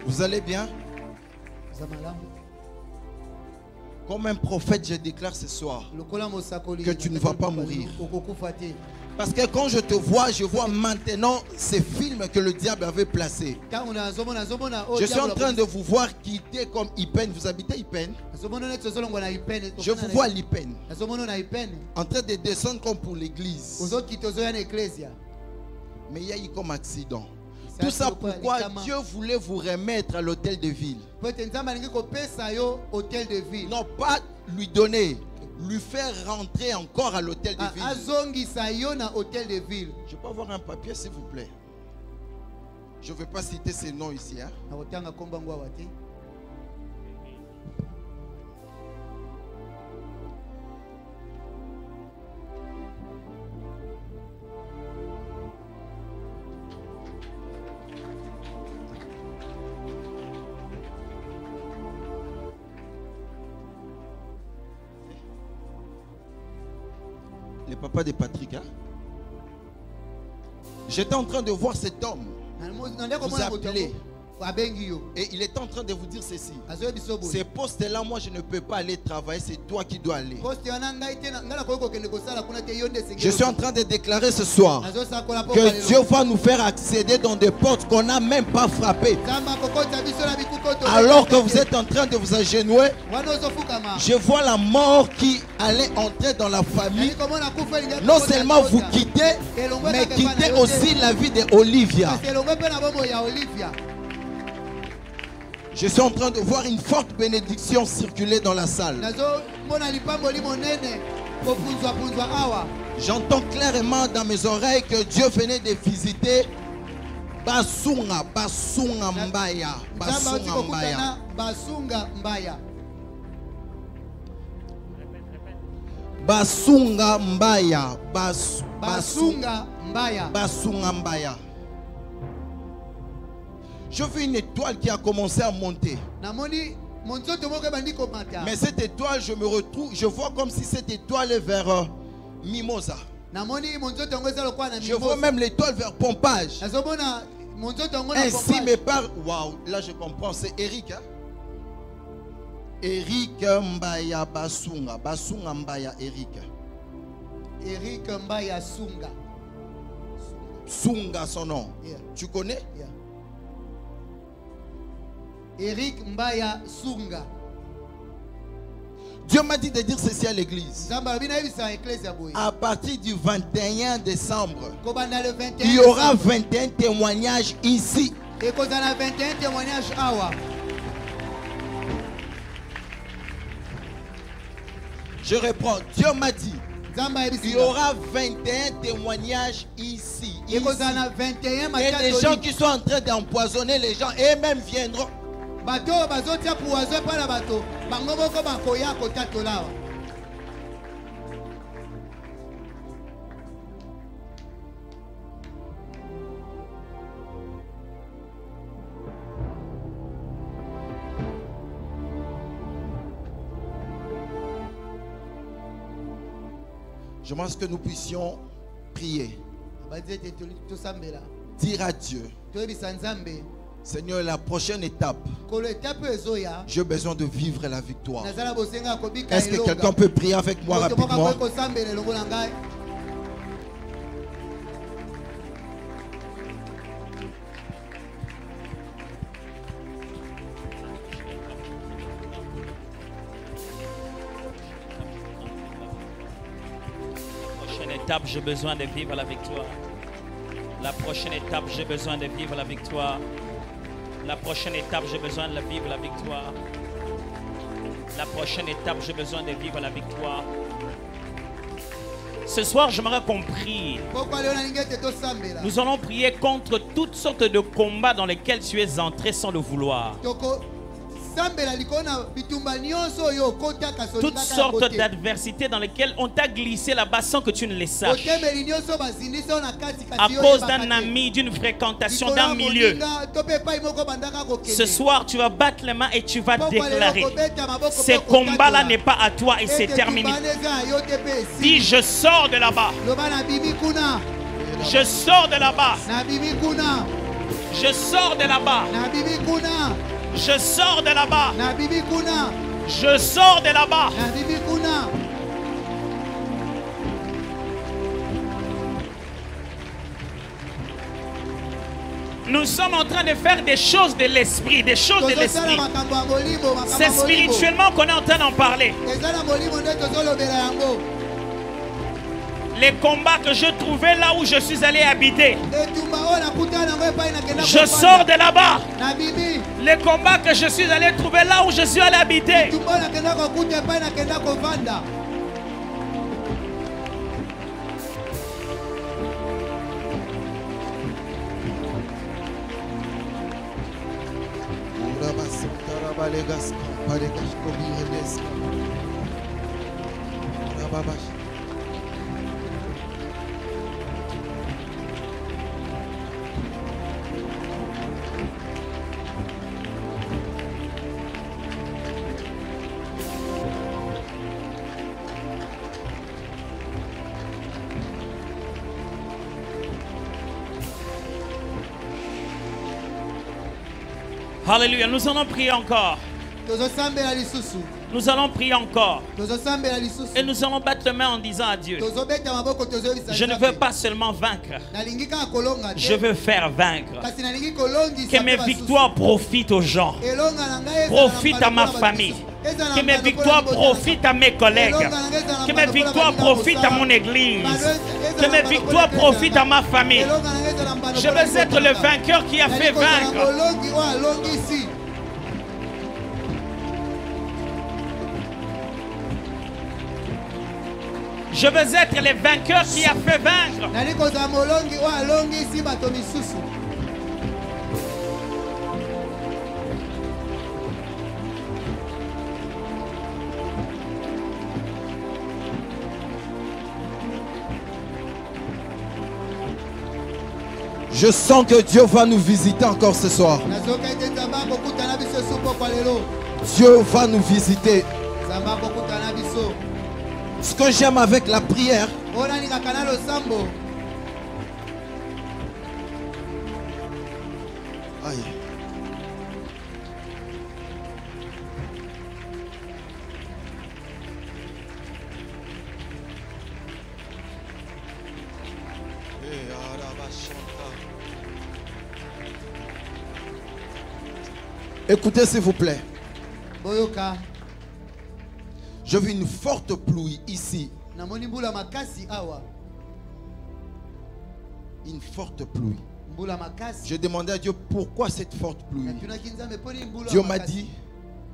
[SPEAKER 3] Vous allez bien? Comme un prophète, je déclare ce soir que tu ne vas pas mourir. Parce que quand je te vois, je vois maintenant ces films que le diable avait placés. Je suis en train de vous voir quitter comme Ipen. Vous habitez Ipen? Je vous vois à l'Ipen. En train de descendre comme pour l'église. Mais il y a eu comme accident. Tout ça pourquoi Dieu voulait vous remettre à l'hôtel de ville. Non, pas lui donner, lui faire rentrer encore à l'hôtel de ville. Je peux avoir un papier s'il vous plaît? Je ne vais pas citer ces noms ici. Hein? Le papa de Patrick. Hein? J'étais en train de voir cet homme vous appeler. Et il est en train de vous dire ceci. Ces postes-là, moi je ne peux pas aller travailler, c'est toi qui dois aller. Je suis en train de déclarer ce soir que Dieu va nous faire accéder dans des portes qu'on n'a même pas frappées. Alors que vous êtes en train de vous agenouiller, je vois la mort qui allait entrer dans la famille. Non seulement vous quittez, mais quittez aussi la vie d'Olivia. Je suis en train de voir une forte bénédiction circuler dans la salle. J'entends clairement dans mes oreilles que Dieu venait de visiter Basunga, Basunga Mbaya, Basunga Mbaya. Basunga Mbaya. Basunga Mbaya. Basunga Mbaya. Basunga Mbaya. Je vis une étoile qui a commencé à monter. Mais cette étoile, je me retrouve, je vois comme si cette étoile est vers Mimosa. Je vois même l'étoile vers Pompage. Ainsi mes parents. Waouh, là je comprends, c'est Eric. Hein? Eric Mbaya Basunga. Basunga Mbaya Eric. Eric Mbaya Sunga. Sunga son nom. Yeah. Tu connais? Yeah.
[SPEAKER 2] Eric Mbaya Sunga.
[SPEAKER 3] Dieu m'a dit de dire ceci à l'église. À partir du 21 décembre, il y aura 21 témoignages ici. Je reprends. Dieu m'a dit il y aura 21 témoignages ici. Et les gens qui sont en train d'empoisonner les gens, eux-mêmes viendront. Je pense que nous puissions prier. Dire à Dieu, Seigneur, la prochaine étape, j'ai besoin de vivre la victoire. Est-ce que quelqu'un peut prier avec moi rapidement?
[SPEAKER 1] Étape, j'ai besoin de vivre la victoire. La prochaine étape, j'ai besoin de vivre la victoire. La prochaine étape, j'ai besoin de vivre la victoire. La prochaine étape, j'ai besoin de vivre la victoire. Ce soir, j'aimerais qu'on prie. Nous allons prier contre toutes sortes de combats dans lesquels tu es entré sans le vouloir. Toutes sortes d'adversités dans lesquelles on t'a glissé là-bas sans que tu ne les saches. À cause d'un ami, d'une fréquentation, d'un milieu. Ce soir, tu vas battre les mains et tu vas déclarer: ce combat-là n'est pas à toi et c'est terminé. Dis: je sors de là-bas. Je sors de là-bas. Je sors de là-bas. Je sors de là-bas. Je sors de là-bas. Nous sommes en train de faire des choses de l'esprit, des choses de l'esprit. C'est spirituellement qu'on est en train d'en parler. Les combats que je trouvais là où je suis allé habiter, je sors de là-bas. Les combats que je suis allé trouver là où je suis allé habiter, Alléluia, nous allons prier encore. Nous allons prier encore. Et nous allons battre les mains en disant à Dieu: je ne veux pas seulement vaincre, je veux faire vaincre. Que mes victoires profitent aux gens, profitent à ma famille. Que mes victoires profitent à mes collègues. Que mes victoires profitent à mon église. Que mes victoires profitent à ma famille. Je veux être le vainqueur qui a fait vaincre. Je veux être le vainqueur qui a fait vaincre.
[SPEAKER 3] Je sens que Dieu va nous visiter encore ce soir. Dieu va nous visiter. Ce que j'aime avec la prière, aïe. Écoutez s'il vous plaît. Je veux une forte pluie ici. Une forte pluie. Je demandais à Dieu pourquoi cette forte pluie. Dieu m'a dit,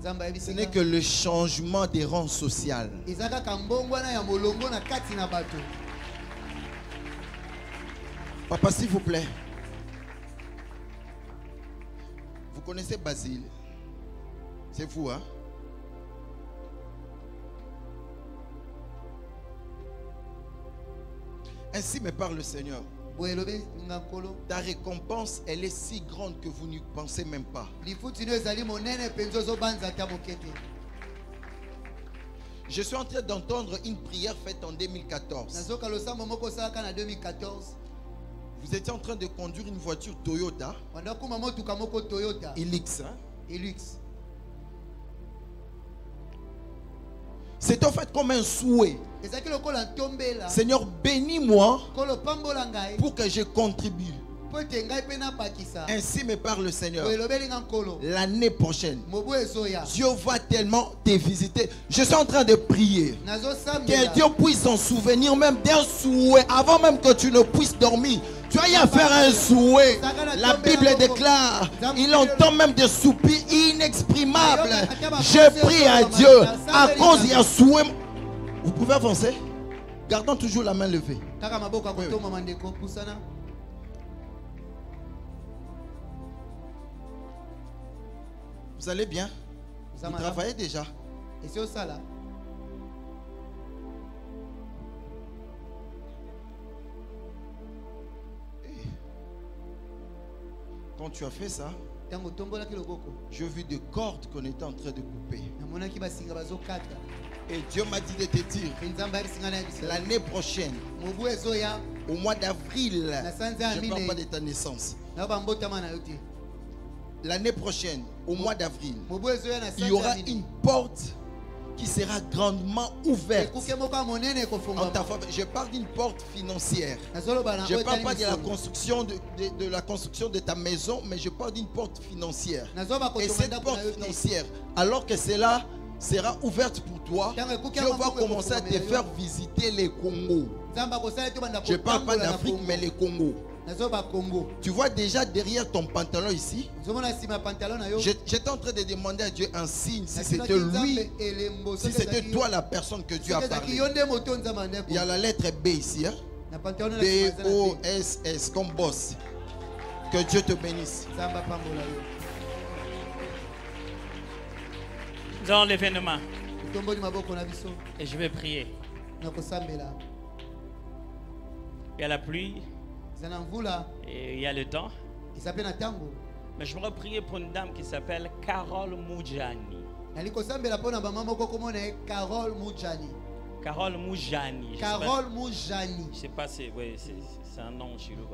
[SPEAKER 3] ce n'est que le changement des rangs sociaux. Papa, s'il vous plaît. Vous connaissez Basile? C'est vous, hein? Ainsi me parle le Seigneur. Ta récompense, elle est si grande que vous n'y pensez même pas. Je suis en train d'entendre une prière faite en 2014. Vous étiez en train de conduire une voiture Toyota. Hilux, hein?
[SPEAKER 2] Hilux.
[SPEAKER 3] C'est en fait comme un souhait. Seigneur, bénis-moi pour que je contribue. Ainsi me parle le Seigneur. L'année prochaine, Dieu va tellement te visiter. Je suis en train de prier que Dieu puisse s'en souvenir même d'un souhait avant même que tu ne puisses dormir. Tu as y à faire un souhait. La Bible déclare, il entend même des soupirs inexprimables. Je prie à Dieu à cause il y a souhait. Vous pouvez avancer. Gardons toujours la main levée. Oui. Vous allez bien? Vous travaillez déjà?
[SPEAKER 2] Et c'est ça là.
[SPEAKER 3] Quand tu as fait ça, j'ai vu des cordes qu'on était en train de couper. Et Dieu m'a dit de te dire, l'année prochaine, au mois d'avril, je ne parle pas de ta naissance. L'année prochaine, au mois d'avril, il y aura une porte qui sera grandement ouverte en ta faveur. Je parle d'une porte financière. Je ne parle pas de la construction de ta maison, mais je parle d'une porte financière. Et cette porte financière, alors que cela sera ouverte pour toi, Dieu va commencer à te faire visiter les Congos. Je ne parle pas d'Afrique, mais les Congos. Tu vois déjà derrière ton pantalon ici. J'étais en train de demander à Dieu un signe. Si c'était lui, si c'était toi la personne que Dieu a parlé. Il y a la lettre B ici, hein? B-O-S-S comme boss. Que Dieu te bénisse.
[SPEAKER 1] Nous allons lever nos mains et je vais prier. Il y a la pluie et il y a le temps. Mais je voudrais prier pour une dame qui s'appelle Carole Moujani. Carole Moujani.
[SPEAKER 2] Carole Moujani.
[SPEAKER 1] Je ne sais pas si c'est un nom chez nous.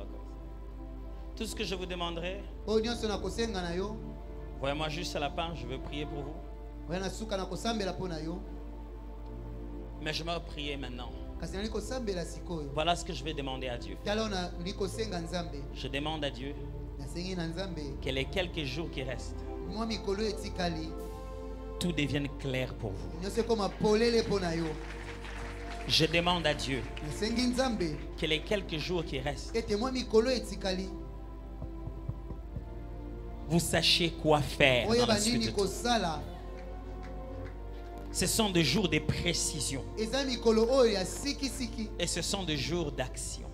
[SPEAKER 1] Tout ce que je vous demanderai, voyez-moi juste à la fin, je veux prier pour vous. Mais je vais prier maintenant. Voilà ce que je vais demander à Dieu. Je demande à Dieu que les quelques jours qui restent, tout devienne clair pour vous. Je demande à Dieu que les quelques jours qui restent, vous sachiez quoi faire dans la suite de tout. Ce sont des jours de précision. Et ce sont des jours d'action.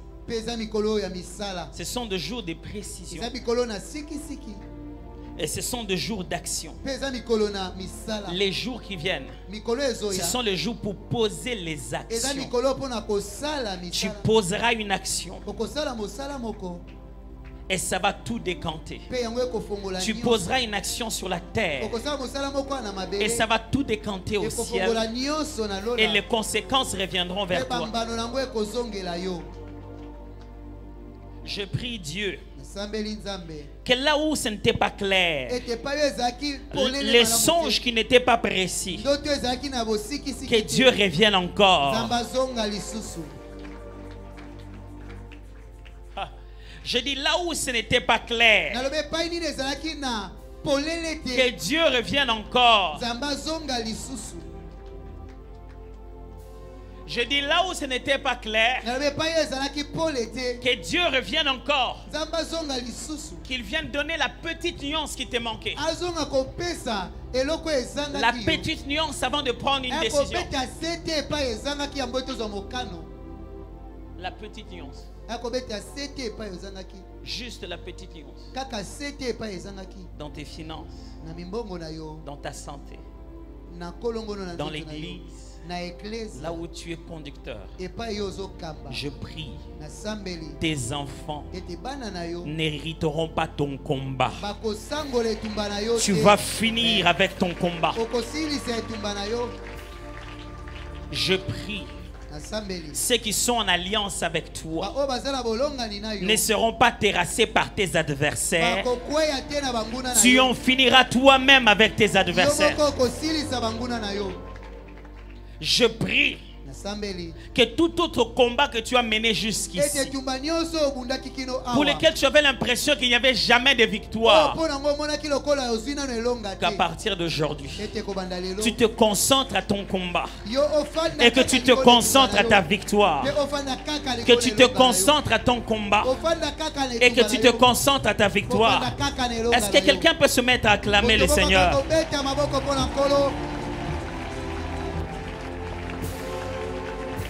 [SPEAKER 1] Ce sont des jours de précision. Et ce sont des jours d'action. Les jours qui viennent, ce sont les jours pour poser les actions. Tu poseras une action. Et ça va tout décanter. Tu poseras une action sur la terre. Et ça va tout décanter au ciel. Et les conséquences reviendront vers toi. Je prie Dieu que là où ce n'était pas clair, les songes qui n'étaient pas précis, que Dieu revienne encore. Je dis là où ce n'était pas clair, Que Dieu revienne encore. Je dis là où ce n'était pas clair, que Dieu revienne encore. Qu'il vienne donner la petite nuance qui te manquait. La petite nuance avant de prendre une décision. La petite nuance. Juste la petite nuance. Dans tes finances, dans ta santé, dans l'église, là où tu es conducteur, je prie, tes enfants n'hériteront pas ton combat. Tu vas finir avec ton combat. Je prie, ceux qui sont en alliance avec toi ne seront pas terrassés par tes adversaires. Tu en finiras toi-même avec tes adversaires. Je prie que tout autre combat que tu as mené jusqu'ici, pour lequel tu avais l'impression qu'il n'y avait jamais de victoire, qu'à partir d'aujourd'hui, tu te concentres à ton combat et que tu te concentres à ta victoire, que tu te concentres à ton combat et que tu te concentres à ta victoire. Est-ce que quelqu'un peut se mettre à acclamer le Seigneur?